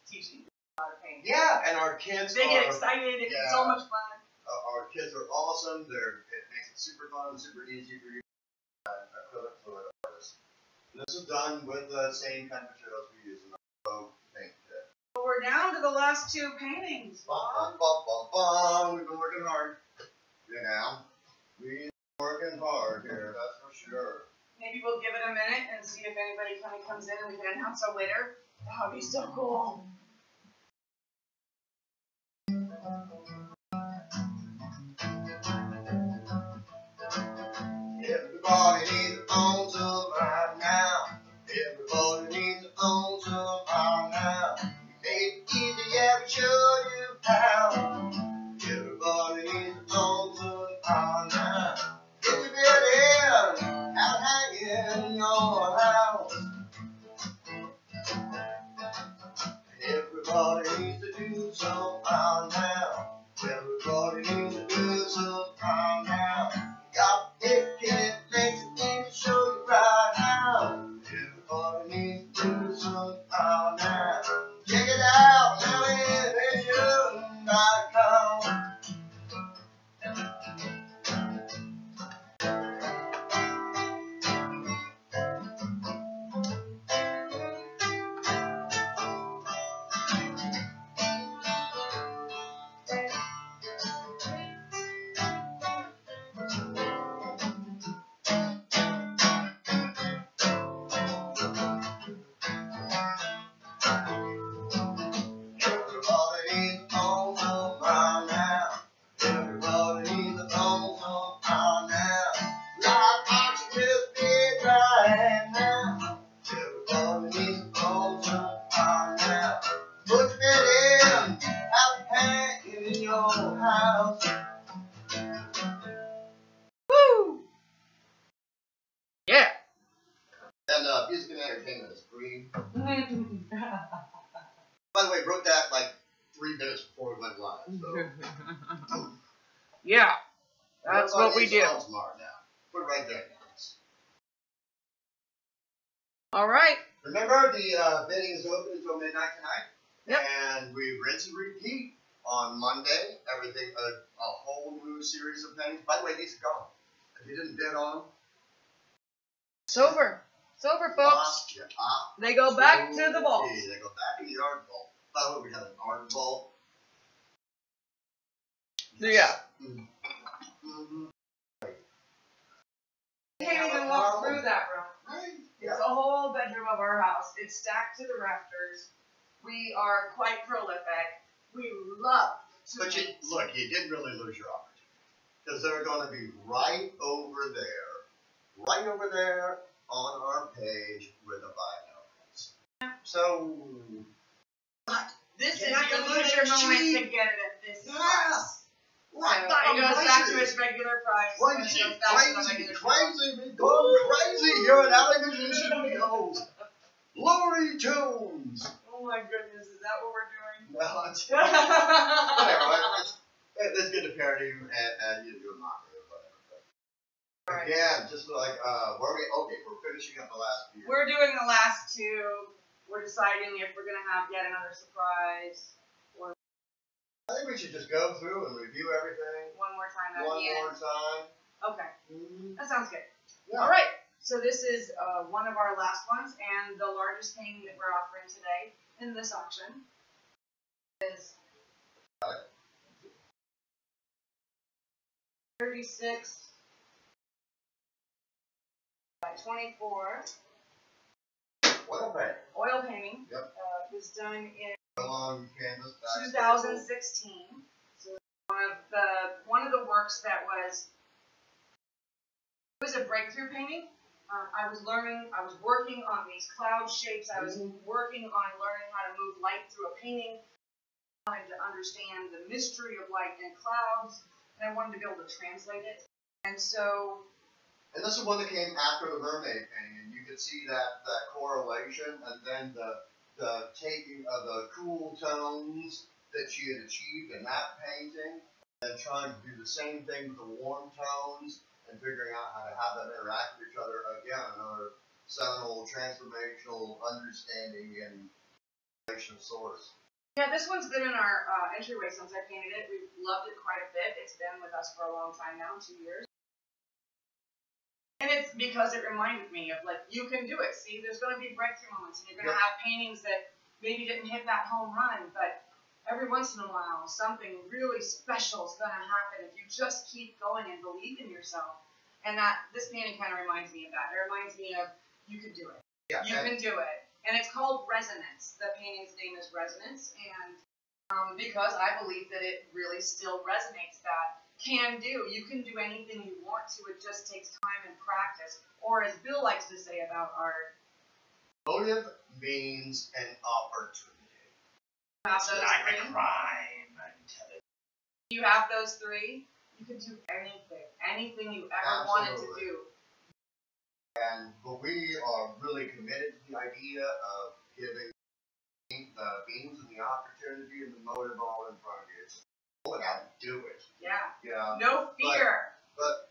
Teaching people how to paint. Yeah, and our kids They get excited. It's so much fun. Our kids are awesome. It makes it super fun, super easy for you. Acrylic fluid artists. This is done with the same kind of materials we use in the Pro paint kit. Well, we're down to the last two paintings. Bum, bum, bum, bum. We've been working hard. We've been working hard here, that's for sure. Maybe we'll give it a minute and see if anybody kind of comes in and we can announce a winner. That would be so cool. Everybody needs to own some right now. Everybody needs to own some right now. We make it easy, yeah, we show you how. Everybody needs to own some right now. Get your bed in, out hanging in your house. Everybody needs to do some right now. Everybody needs to do some right now. Got it, it makes it easy to show you right now. Everybody needs to do some right now. Check it out, AlleyVision Art Auction. Everybody needs to own some right now. Everybody needs to own some right now. Like auction is big right now. Everybody needs to own some right now. Put your bed in, out hanging in your house. Woo! Yeah. And music and entertainment is free. By the way, wrote that like 3 minutes before we went live. So. Yeah. That's what we do. Smart now. Put it right there. All right. Remember, the bidding is open until midnight tonight. Yep. And we rinse and repeat on Monday. Everything, a whole new series of paintings. By the way, these are gone. If you didn't bid on, It's over. It's over, folks. They go back to the vault. They go back in the art vault. By the way, we have an art vault. Yeah. Mm-hmm. You can't even walk through that room. Right. It's a whole bedroom of our house. It's stacked to the rafters. We are quite prolific. we love to But paint. look, you didn't really lose your opportunity. Because they're going to be right over there on our page with a buy now. So, This You're is not you gonna lose get your it moment to cheap. get it at this yeah. price. Right, So it goes back to its regular price. and it goes back to the regular price. We've gone crazy here at AlleyVision Studios. Looney Tunes. Oh my goodness, is that what we're doing? Well, it's, whatever. It's good to parody and you do a mockery or whatever. But Right. again, just like we're finishing up the last few. We're doing the last two. We're deciding if we're gonna have yet another surprise or I think we should just go through and review everything one more time at one the more end. time. Okay, that sounds good. Yeah. All right. So this is one of our last ones and the largest painting that we're offering today in this auction is 36 by 24 Oil paint. oil painting. Yep. It was done in On canvas. 2016. So one of the works that was a breakthrough painting. I was working on these cloud shapes. I was working on learning how to move light through a painting. I wanted to understand the mystery of light and clouds, and I wanted to be able to translate it. And so. And this is one that came after the mermaid painting, and you could see that correlation, and then the taking of the cool tones that she had achieved in that painting, and trying to do the same thing with the warm tones, and figuring out how to have them interact with each other. Again, another seminal, transformational understanding and information source. Yeah, this one's been in our entryway since I painted it. We've loved it quite a bit. It's been with us for a long time now, 2 years. And it's because it reminded me of, like, you can do it. See, there's going to be breakthrough moments, and you're going to have paintings that maybe didn't hit that home run, but every once in a while, something really special is going to happen if you just keep going and believe in yourself. And this painting kind of reminds me of that. It reminds me of, you can do it. Yeah, You can do it. And it's called Resonance. The painting's name is Resonance, and because I believe that it really still resonates that can do. You can do anything you want to. It just takes time and practice. Or as Bill likes to say about art, motive, means, and opportunity. have those three. crime until it. You have those three. You can do anything you ever wanted to do. But we are really committed to the idea of giving the means and the opportunity and the motive all in front of you. Just go it out and do it. Yeah. Yeah. No fear. But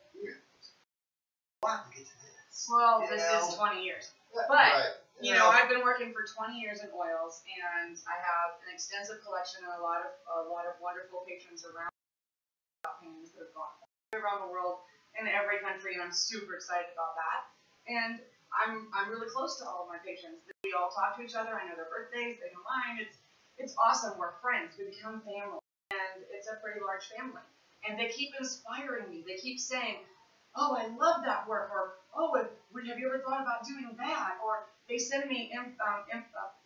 wow, to get to this. Well, this is 20 years. Yeah, But, right. you know, I've been working for 20 years in oils, and I have an extensive collection and a lot of wonderful patrons around paintings that have gone around the world in every country, and I'm super excited about that. And I'm really close to all of my patrons. We all talk to each other. I know their birthdays. They know mine. It's awesome. We're friends. We become family, and it's a pretty large family. And they keep inspiring me. They keep saying, "Oh, I love that work," or "Oh, have you ever thought about doing that?" Or they send me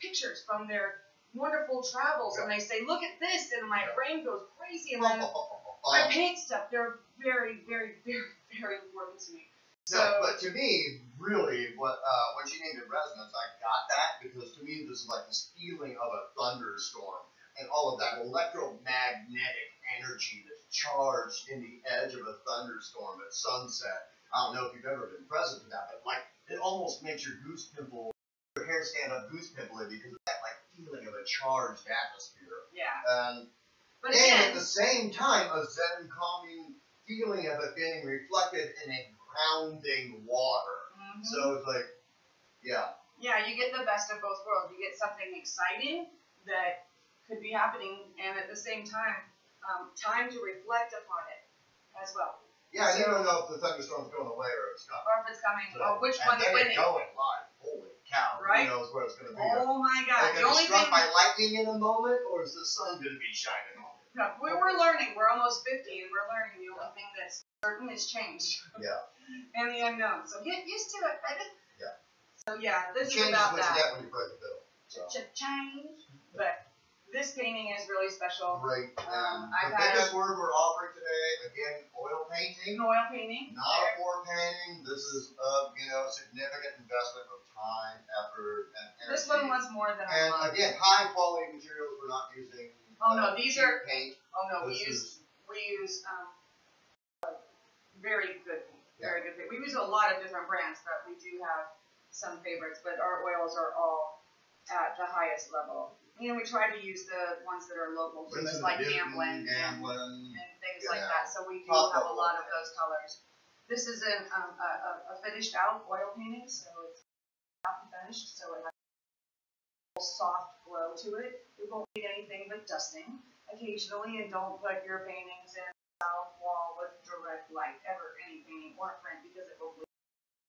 pictures from their wonderful travels, and they say, "Look at this," and my brain goes crazy. And then I paint stuff. They're very, very, very, very important to me. So, no, but to me, really, when she named it Resonance, I got that because to me, this is like this feeling of a thunderstorm and all of that electromagnetic energy that's charged in the edge of a thunderstorm at sunset. I don't know if you've ever been present to that, but like it almost makes your your hair stand up goose pimply because of that like feeling of a charged atmosphere. yeah. But And again, at the same time, a zen, calming feeling of it being reflected in a grounding water. So it's like, yeah. Yeah, you get the best of both worlds. You get something exciting that could be happening, and at the same time, time to reflect upon it as well. Yeah, and you don't know if the thunderstorm's going away or it's coming. Or if it's coming, So, or which and one's then winning. it's going live. Holy cow. Right? Who knows where it's going to be. Oh my God. Are The you only struck thing. by lightning in a moment, or is the sun going to be shining on it? No, we're learning. We're almost 50, and we're learning. The only thing that's certain is change. Yeah. And the unknown. So get used to it, baby. Yeah. So yeah, this is Change is about what you that. get when you pay the bill. So. Change. But This painting is really special. Great. I've The had biggest word we're offering today, again, oil painting. an oil painting. Not a pour painting. This is a significant investment of time, effort, and energy. This one was more than a And month. again, high quality materials. We're not using. Oh no, these are paint. Oh no, we This use very good paint. Very good paint. We use a lot of different brands, but we do have some favorites. But our oils are all at the highest level. You know, we try to use the ones that are local to us, like Gamblin and things like that. So we do have a lot of those colors. This is a finished out oil painting, so it's not finished, so it has a soft glow to it. We won't need anything but dusting occasionally, and don't put your paintings in the south wall with direct light, ever, any painting or print, because it will bleed.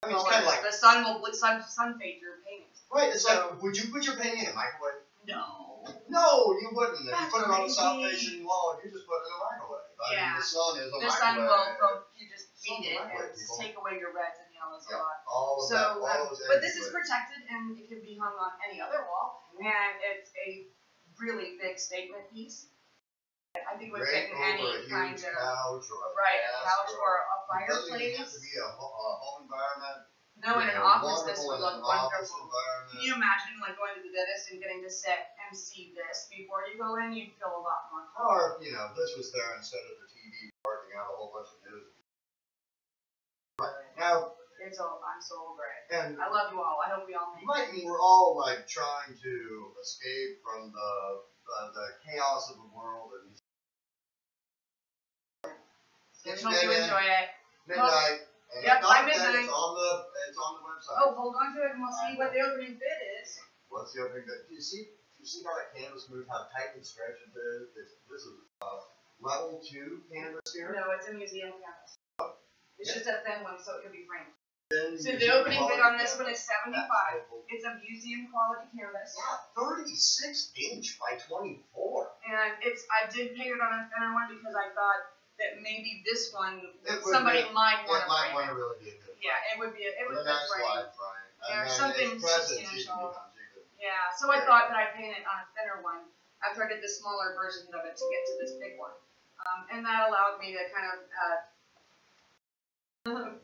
I mean, it's kind of like the sun will sun fade your paintings. right. It's like, would you put your painting in a microwave? No. No, you wouldn't. If you That's put it on the crazy. south facing wall, you just put it in a microwave. I mean, the sun is a The microwave. sun will you just beat it Microwave, and people. take away your reds and yellows a Yep. lot. All of So, that. All those but this energy is waves. protected and it can be hung on any other wall, and it's a really big statement piece. I think would fit in any kind of couch or a couch or a It doesn't even have fireplace. to be a home environment. No, in an office this would look Office wonderful. environment. Can you imagine like going to the dentist and getting to sit and see this before you go in? You'd feel a lot more Or, comfortable. this was there instead of the TV barking out a whole bunch of news. Right. Now, I'm so over it. and I love you all. I hope we all make it. right, and we're all like trying to escape from the chaos of the world and Just hope you enjoy it. midnight. And Yep, if not, by then midnight. it's on the website. Oh, hold on to it and we'll see what the opening bid is. What's the opening bid? Do you see how that canvas moved, how tight and stretched it is? This is level 2 canvas here. No, it's a museum canvas. It's just a thin one, so it can be framed. Then So you the see opening bid quality on this one canvas. is $75. It's a museum quality canvas. Yeah, 36 inch by 24. And I did paint it on a thinner one because I thought that maybe this one, It would somebody be- might want It to might frame want to it. really be a good. Yeah, it would be With a a nice frame. wide frame. Yeah, And then something its presence substantial. even becomes even. Yeah, so I thought that I'd paint it on a thinner one after I did the smaller versions of it to get to this big one. And that allowed me to kind of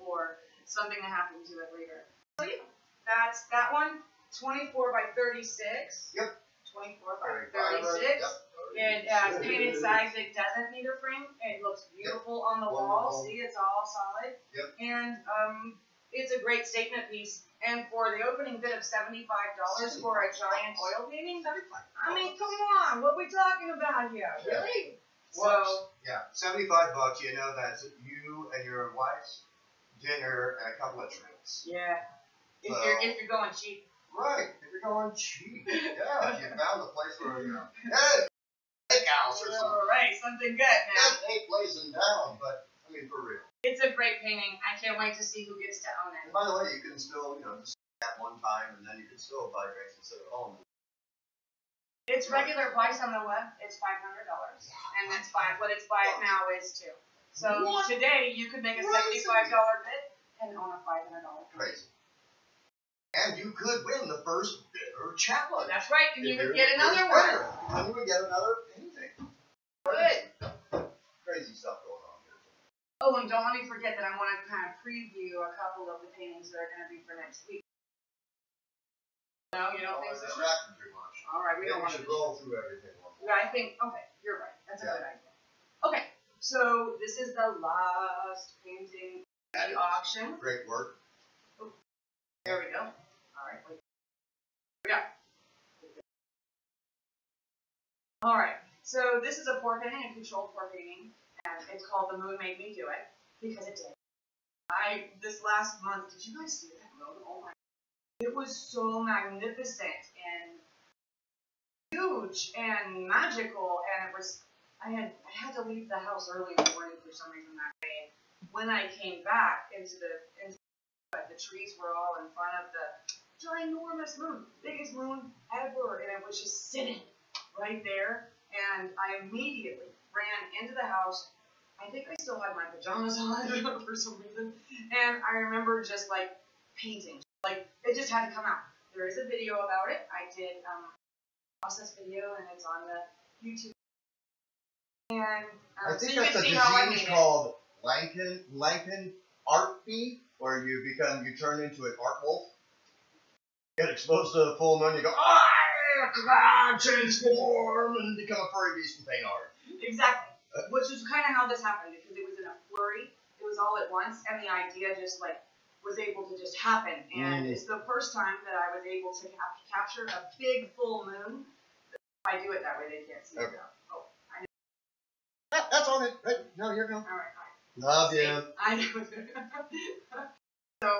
for something to happen to it later. So yeah, that's that one. 24 by 36. Yep. 24 by Very vibrant. 36. Yep. It has painted sides. It doesn't need a frame. It looks beautiful on the wall. Wonderful. See, it's all solid. Yep. And it's a great statement piece. And for the opening bid of $75 for a giant oil painting, I mean, come on, what are we talking about here? Really? So, Yeah, $75. That's you and your wife's dinner and a couple of drinks. yeah. If So- you're going cheap. Right. If you're going cheap. Yeah. If you found a place where hey, steakhouse or something. All right, something good now. Just ain't blazing down, but I mean for real. It's a great painting. I can't wait to see who gets to own And it. by the way, you can still, just at one time, and then you can still buy drinks instead of home. Its regular price on the web is $500, and that's what it's by now is $2. So What? today you could make a Crazy. $75 bid and own a $500 painting. Crazy. And you could win the first bidder challenge. That's right, and you If would you're get the first another one. bidder, and you would get another painting. Good. Crazy stuff going on here. Oh, and don't let me forget that I want to kind of preview a couple of the paintings that are going to be for next week. No, you don't think so? Distracted too much. All right, we Maybe don't want should to. roll through everything one more. Yeah, I think, okay, you're right. That's a good idea. Okay, so this is the last painting at the auction. Great work. There we go. All right, wait. We got. All right, so this is a pour painting, a controlled pour painting, and it's called The Moon Made Me Do It, because it did. This last month, did you guys see that moon? Oh my, it was so magnificent and huge and magical, and it was, I had to leave the house early in the morning for some reason that day. When I came back into the trees were all in front of the ginormous moon, biggest moon ever, and it was just sitting right there. And I immediately ran into the house. I think I still had my pajamas on for some reason, and I remember just like painting, like it just had to come out. There is a video about it. I did process video, and it's on the YouTube. And I think so you that's can a see how I disease made it. called Lankin art bee, where you turn into an art wolf. Get exposed to the full moon, you go, transform, and become a furry beast and paint art. Exactly. Which is kind of how this happened, because it was in a flurry. It was all at once, and the idea just was able to just happen. And it's the first time that I was able to capture a big full moon. If I do it that way, they can't see it. Oh, I know. That's on it. Right. No, you're good. All right, fine. Love you. I know. So,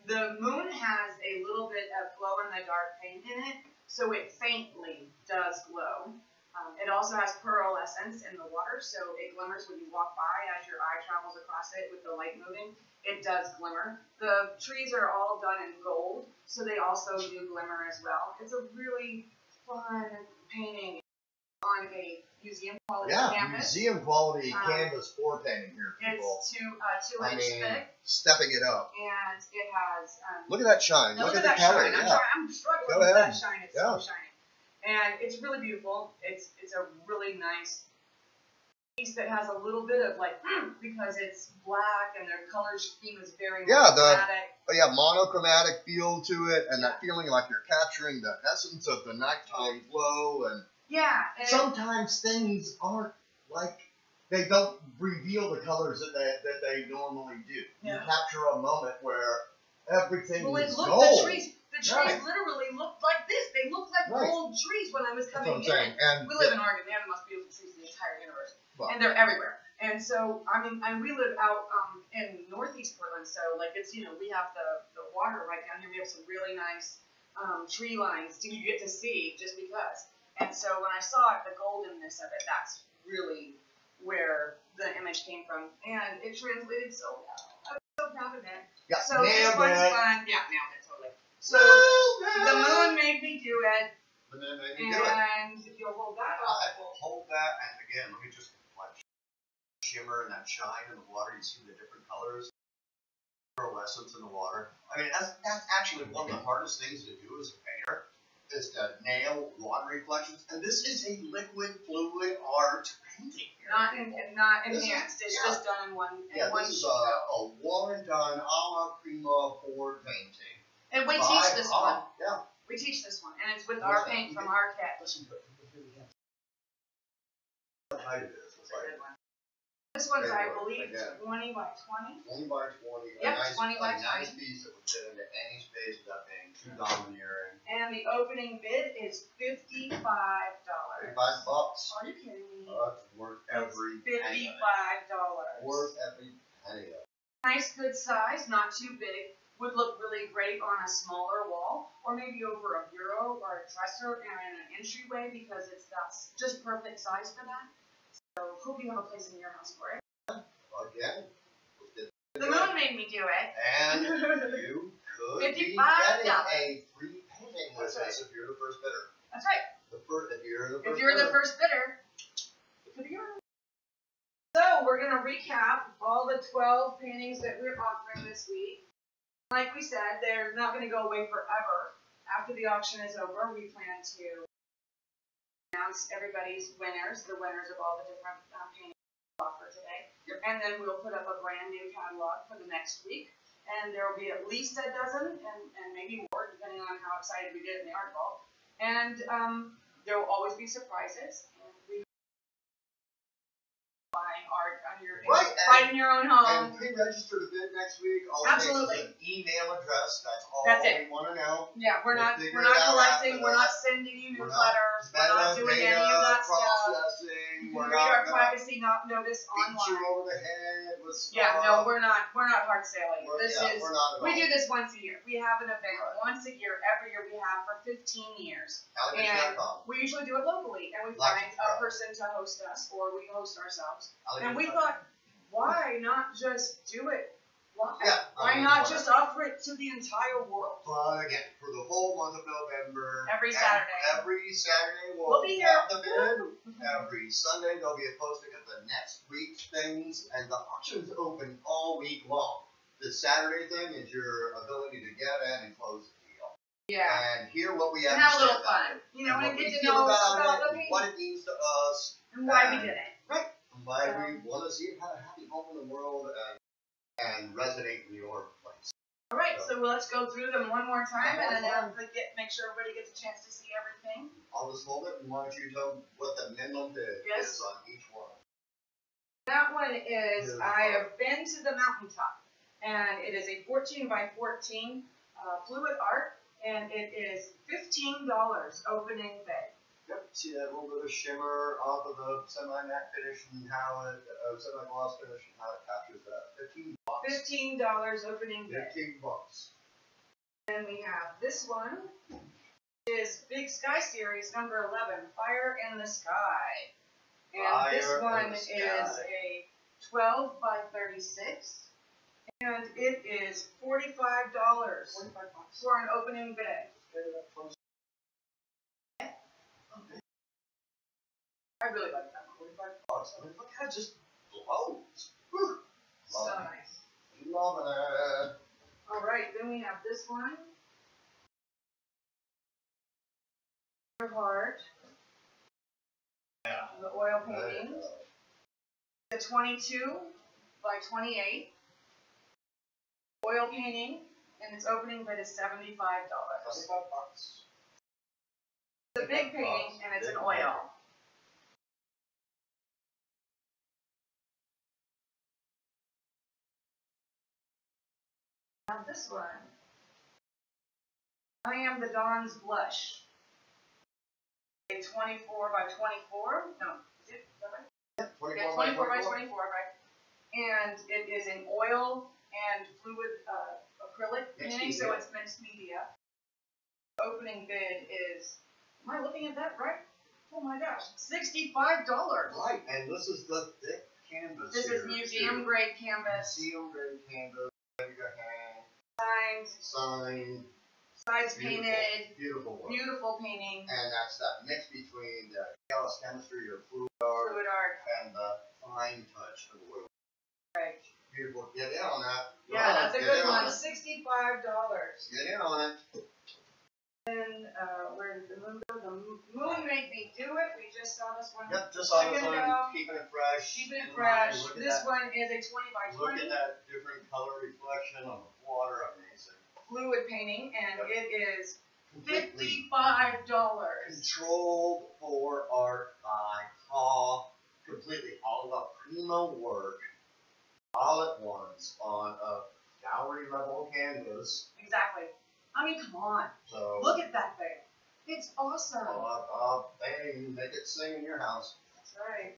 the moon has a little bit of glow-in-the-dark paint in it, so it faintly does glow. It also has pearlescence in the water, so it glimmers when you walk by as your eye travels across it with the light moving. It does glimmer. The trees are all done in gold, so they also do glimmer as well. It's a really fun painting on a museum quality canvas. Museum quality canvas for painting here, people. It's 2 inch thick. Stepping it up. And it has. Look at that shine. Look at the that color. shine. Yeah. I'm struggling Go with ahead. that shine. It's so shiny. And it's really beautiful. It's a really nice piece that has a little bit of because it's black and their color scheme is very monochromatic. Monochromatic feel to it, and that feeling like you're capturing the essence of the nighttime glow. And sometimes things aren't they don't reveal the colors that they normally do. You capture a moment where everything is gold. The trees literally looked like this. They looked like gold trees when I was coming in. And we live in Oregon. They have the most beautiful trees in the entire universe. And they're everywhere. And so, and we live out in northeast Portland, so it's, we have the water right down here. We have some really nice tree lines you get to see just because. And so when I saw it, the goldenness of it, that's really where the image came from. And it translated so well. I was so proud of it. Yeah, so this one's fun. Yeah, nailed it, totally. So the moon made me do it. The moon made me do it. And if you'll hold that up. I will hold that, and again, let me just shimmer and that shine in the water. You see the different colors, pearlescence in the water. I mean, that's actually one of the hardest things to do as a painter, is to nail water reflections. And this is a liquid fluid art painting here. Not enhanced. It's just done in one. This is a one done a la prima board painting. And we teach this one. Yeah. We teach this one, and it's with our paint from our kit. Listen to it. What height it is. This one's, I believe, 20 by 20. 20 by 20. Yep, 20 by 20. A nice piece that would fit into any space without being too domineering. And the opening bid is $55. $55. Are you kidding me? It's worth every penny. $55. Worth every penny of it. Nice, good size, not too big. Would look really great on a smaller wall, or maybe over a bureau or a dresser and in an entryway, because that's just perfect size for that. So hope you have a place in your house for it. Again, the moon made me do it. And you could be getting a free painting with us if you're the first bidder. That's right. If you're the first bidder, it could be yours. So we're gonna recap all the 12 paintings that we're offering this week. Like we said, they're not going to go away forever. After the auction is over, we plan to announce everybody's winners, the winners of all the different paintings we offer today. Yep. And then we'll put up a brand new catalog for the next week. And there will be at least a dozen, and maybe more, depending on how excited we get in the art vault. And there will always be surprises. And we buying art on your right in your own home. And pre-register to bid next week. Absolutely. An email address. That's we want to know. Yeah, we're not collecting. We're not sending you newsletters. We're not doing any of that stuff. You can read our privacy notice online. Beat you over the head with stuff. Yeah, no, we're not hard selling. We're not we do this once a year. We have an event once a year. Every year we have for 15 years. And we usually do it locally, and we find a person to host us, or we host ourselves. And we thought, why not just do it live? Yeah, why not just offer it to the entire world? But again, for the whole month of November, every Saturday we'll be here. have the bid. Every Sunday there'll be a posting of the next week's things, and the auction's open all week long. The Saturday thing is your ability to get in and close Yeah. And hear what we And have have a to say little about fun. it. You know, and what get we to feel know about about it, the and painting. what it means to us, And why we did it. right? And why we want to see it have a happy home in the world and resonate in your place. All right, so let's go through them one more time, and then make sure everybody gets a chance to see everything. I'll just hold it, and why don't you tell what the minimum bid is on each one? That one is, I have been to the mountaintop, and it is a 14 by 14 fluid art, and it is $15 opening bid. Yep, see that little bit of shimmer off of the semi-matte finish and how it, semi-gloss finish and how it captures that. $15 opening bid. $15. Then we have this one, which is Big Sky Series number 11, Fire in the Sky. And this one is a 12 by 36, and it is $45 for an opening bid. I really like that one. $45. I mean, look how it just glows. Whew. So Love nice. it. Loving it. All right, then we have this one. Your Heart. Yeah. The oil painting. The 22 by 28 oil painting, and its opening bid is $75. $75. It's a big painting, and it's an oil. Now this one, I Am the Dawn's Blush. A 24 by 24. No, is it? Is that right? Yeah, 24 by 24, right? And it is an oil and fluid acrylic painting, so it's mixed media. The opening bid is, am I looking at that right? Oh my gosh, $65. Right, and this is the thick canvas. This is museum grade canvas. Museum grade canvas, ready to Signed. hang. Signed. Sides painted. Beautiful work. Beautiful painting. And that's that mix between the chaos chemistry or fluid art and the fine touch of oil. Right. Beautiful. Get in on that. Yeah, that's a good one. $65. Get in on it. Then, where did the moon go? The moon made me do it. We just saw this one. Yep, just saw this one. Keeping it fresh. Keeping it fresh. This one is a 20 by 20. Look at that different color reflection on the water. Amazing. Fluid painting, and it is Completely $55. controlled for art by Paul. Completely all the primo work all at once on a gallery level canvas. Exactly. I mean, come on. So look at that thing. It's awesome. Bang, make it sing in your house. That's right.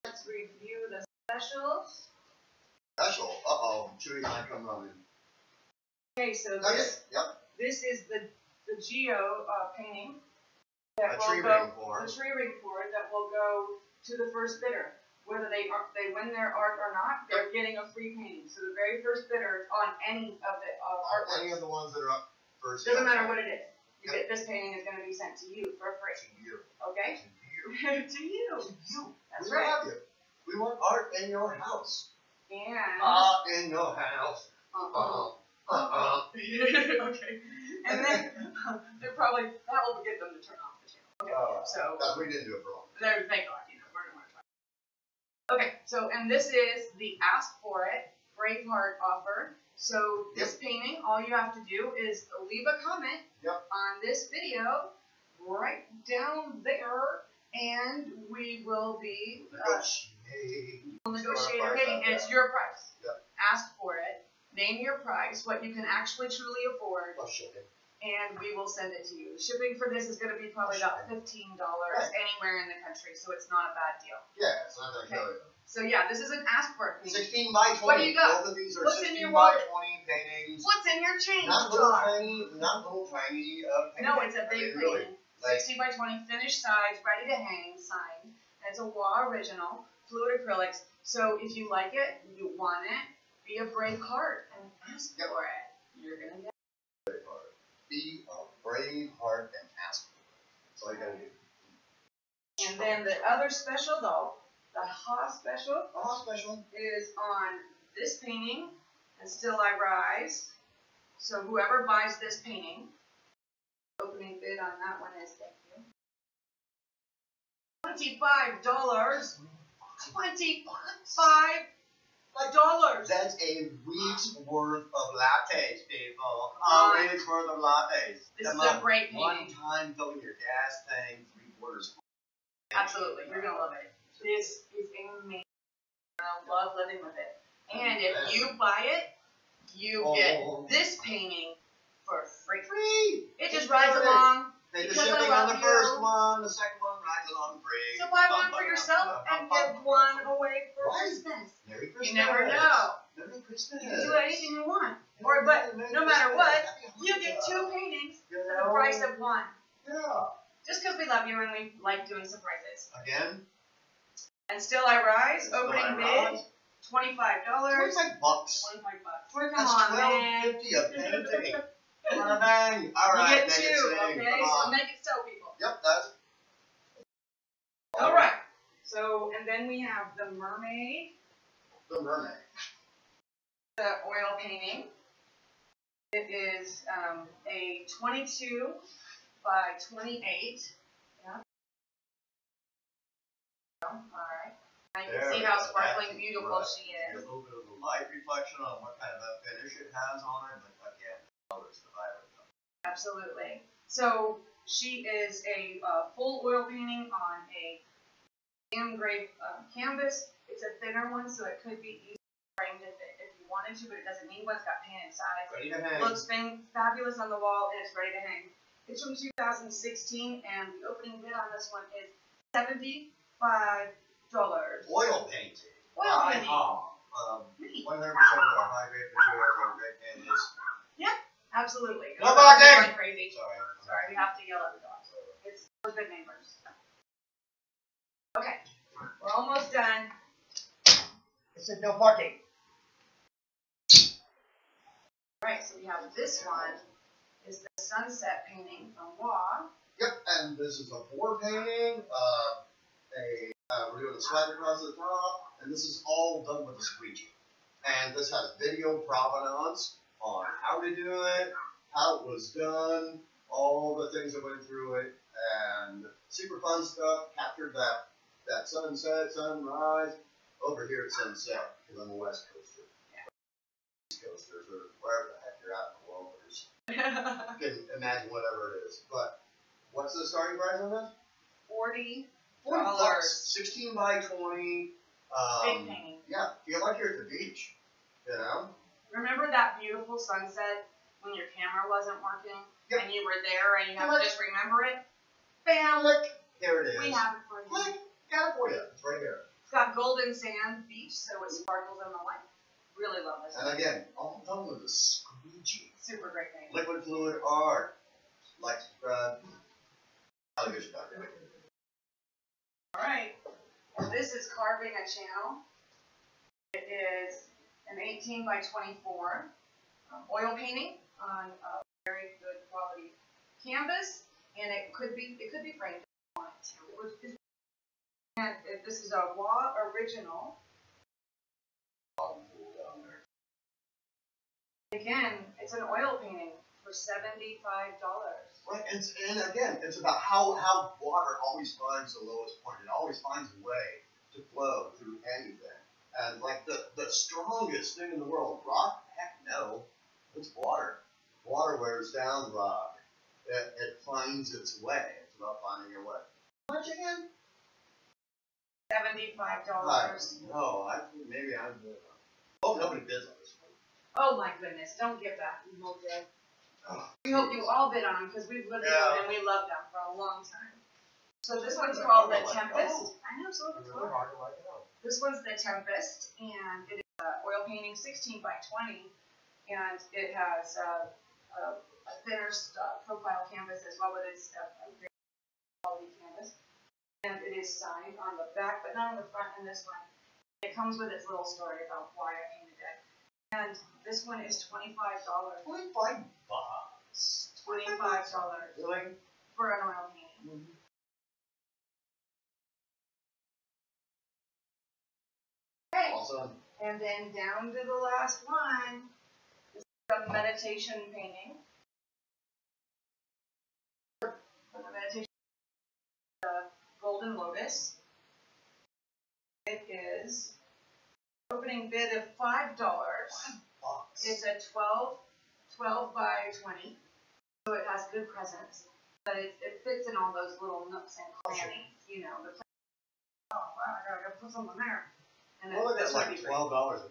Let's review the specials. Special. Chewy might come running. Okay, so this is the Geo painting that A tree will go, ring for. the tree ring for it that will go to the first bidder. Whether they win their art or not, they're getting a free painting. So the very first bidder on any of the artworks. Any of the ones that are up first. Doesn't matter what it is. You get this painting is going to be sent to you for free. To you. Okay? To you. To you. To you. That's We right. love you. We want art in your house. And In your house. okay. And then they're probably that will get them to turn off the channel. Okay. So we didn't do it for long. there, thank God, we're gonna try. Okay, so and this is the Ask For It Braveheart offer. So this painting, all you have to do is leave a comment on this video right down there, and we will be negotiate your painting. And it's your price. Ask for it. Name your price, what you can actually truly afford, and we will send it to you. Shipping for this is going to be probably about $15 anywhere in the country, so it's not a bad deal. Yeah, it's not going to kill you. So yeah, this is an Ask For It painting. 16 by 20. What do you got? Both of these are What's 16 in your by wallet? 20 paintings. What's in your change Not jar? little tiny paintings. No, it's a big painting. Like, 60 by 20, finished sides, ready to hang, signed. It's a WA original, fluid acrylics. So if you like it, you want it, be a brave heart and ask for it. You're going to get it. be a brave heart and ask for it. That's all you got to do. And then the other special, though, the Ha special, Special. is on this painting, and Still I Rise. So whoever buys this painting, opening bid on that one is, thank you, $25. $25. That's a week's worth of lattes, people. A week's worth of lattes. This is a great painting. One time, fill your gas tank, 3/4. Absolutely, you're gonna love it. This is amazing. I love living with it. And if you buy it, you get this painting for free. It just rides along. Pay the Because I shipping on love the you. first one, the second one rides along free. So buy one for yourself and give one away for Christmas. Merry Christmas. You never know. Merry Christmas. You can do anything you want. Or, but no matter what, you get 2 paintings for the price of 1. Yeah. Just because we love you and we like doing surprises. Again. And Still I Rise, Still opening I bid, Rise. $25. $25. $25. Come That's on, man. $12.50 a painting. What a bang. All right. You get make it 2, sing. okay? Come So on. make it so, people. Yep, that's. All right. So, and then we have the Mermaid, The mermaid. the oil painting. It is a 22 by 28. Yeah. All right. Now you can see how sparkling beautiful Right. she A is. little bit of a light reflection on what kind of a finish it has on it, but again, the colors, the violet. Absolutely. So she is a full oil painting on a engraved canvas. It's a thinner one, so it could be easily framed if you wanted to, but it doesn't need one. It's got painted sides. Ready to hang. Looks fabulous on the wall, and it's ready to hang. It's from 2016, and the opening bid on this one is $75. Oil painting. Oil painting. 100% of our high grade materials are great canvas. Absolutely. Come on, They're Nick. going crazy. Sorry, we have to yell at the dogs. We're good neighbors. Okay, we're almost done. It said no parking. Alright, so we have this one, is the sunset painting from Waugh. Yep, and this is a pour painting. We're doing a slide across the top, and this is all done with a squeegee. And this has video provenance on how to do it, how it was done, all the things that went through it, and super fun stuff. Captured that sunset, sunrise. Over here at sunset, because I'm a West Coaster. East Coasters, or wherever the heck you're at in the world, there's you can imagine whatever it is. But what's the starting price on this? $40. $40. 16 by 20. Big painting. Yeah, feel like you're at the beach. You know? Remember that beautiful sunset when your camera wasn't working? Yep. And you were there and you have to just remember it? Bam! Click. Here it is. We have it for you. Click. Got it for you. It's right here. It's got golden sand beach, so it sparkles in the light. Really love this. And again, all done with a squeegee. Super great painting. Liquid fluid art. Like, AlleyVision Art Auction. Alright, and this is carving a channel. It is an 18 by 24 oil painting on a very good quality canvas, and it could be framed if you want it to. And this is a Waugh original. Again, it's an oil painting for $75. Right, and again, it's about how water always finds the lowest point. It always finds a way to flow through anything. And like the strongest thing in the world, rock? Heck no, it's water. Water wears down rock. It finds its way. It's about finding your way. How much again? $75. No, maybe I'm good. Oh, nobody bids on this one. Oh my goodness, don't give that. We hope that. Oh, We hope you all bid on them because we've lived with Yeah. them and we loved them for a long time. So this one's called The Tempest. I know, so it's hard. hard to like it out. This one's The Tempest, and it is an oil painting 16 by 20, and it has a thinner profile canvas as well, but it's a very quality canvas. And it is signed on the back, but not on the front in this one. It comes with its little story about why I painted it. And this one is $25. $25. $25 Really? for an oil painting. Okay, Awesome. and then down to the last one. This is A meditation painting. A meditation. Golden Lotus. It is opening bid of $5. It's a 12 by 20. So it has good presence. But it fits in all those little nooks and crannies, you know. Oh, wow, I gotta put something there. And Well, that's like $12.50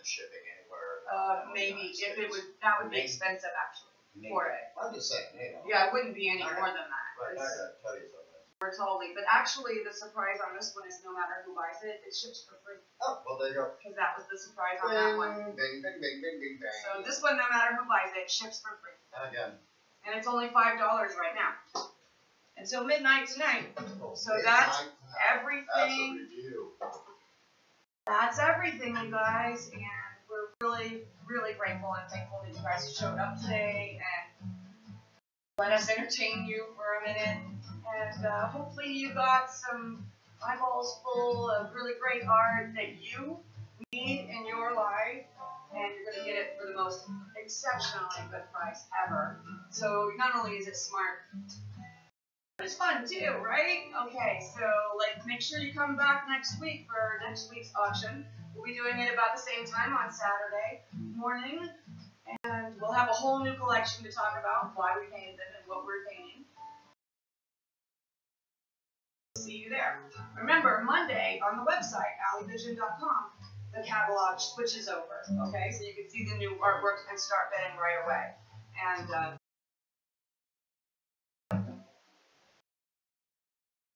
shipping anywhere. Maybe if it was, that would be expensive actually for it. I'm just saying, you know. Yeah, it wouldn't be any more than that. Right, I gotta tell you something. We're totally, but actually the surprise on this one is no matter who buys it, it ships for free. Oh, well, there you go. Because that was the surprise on that one. Bing, bing, bing, bing, bing, bing. So this one, no matter who buys it, ships for free. Again. And it's only $5 right now. Until midnight tonight. Oh, So that's everything. That's a review. That's everything, you guys. And we're really, really grateful and thankful that you guys showed up today and let us entertain you for a minute. And hopefully you got some eyeballs full of really great art that you need in your life. And you're going to get it for the most exceptionally good price ever. So not only is it smart, but it's fun too, right? Okay, so make sure you come back next week for next week's auction. We'll be doing it about the same time on Saturday morning. And we'll have a whole new collection to talk about, why we painted them and what we're painting. See you there. Remember, Monday on the website, AlleyVision.com, the catalog switches over, okay? So you can see the new artwork and start bidding right away. And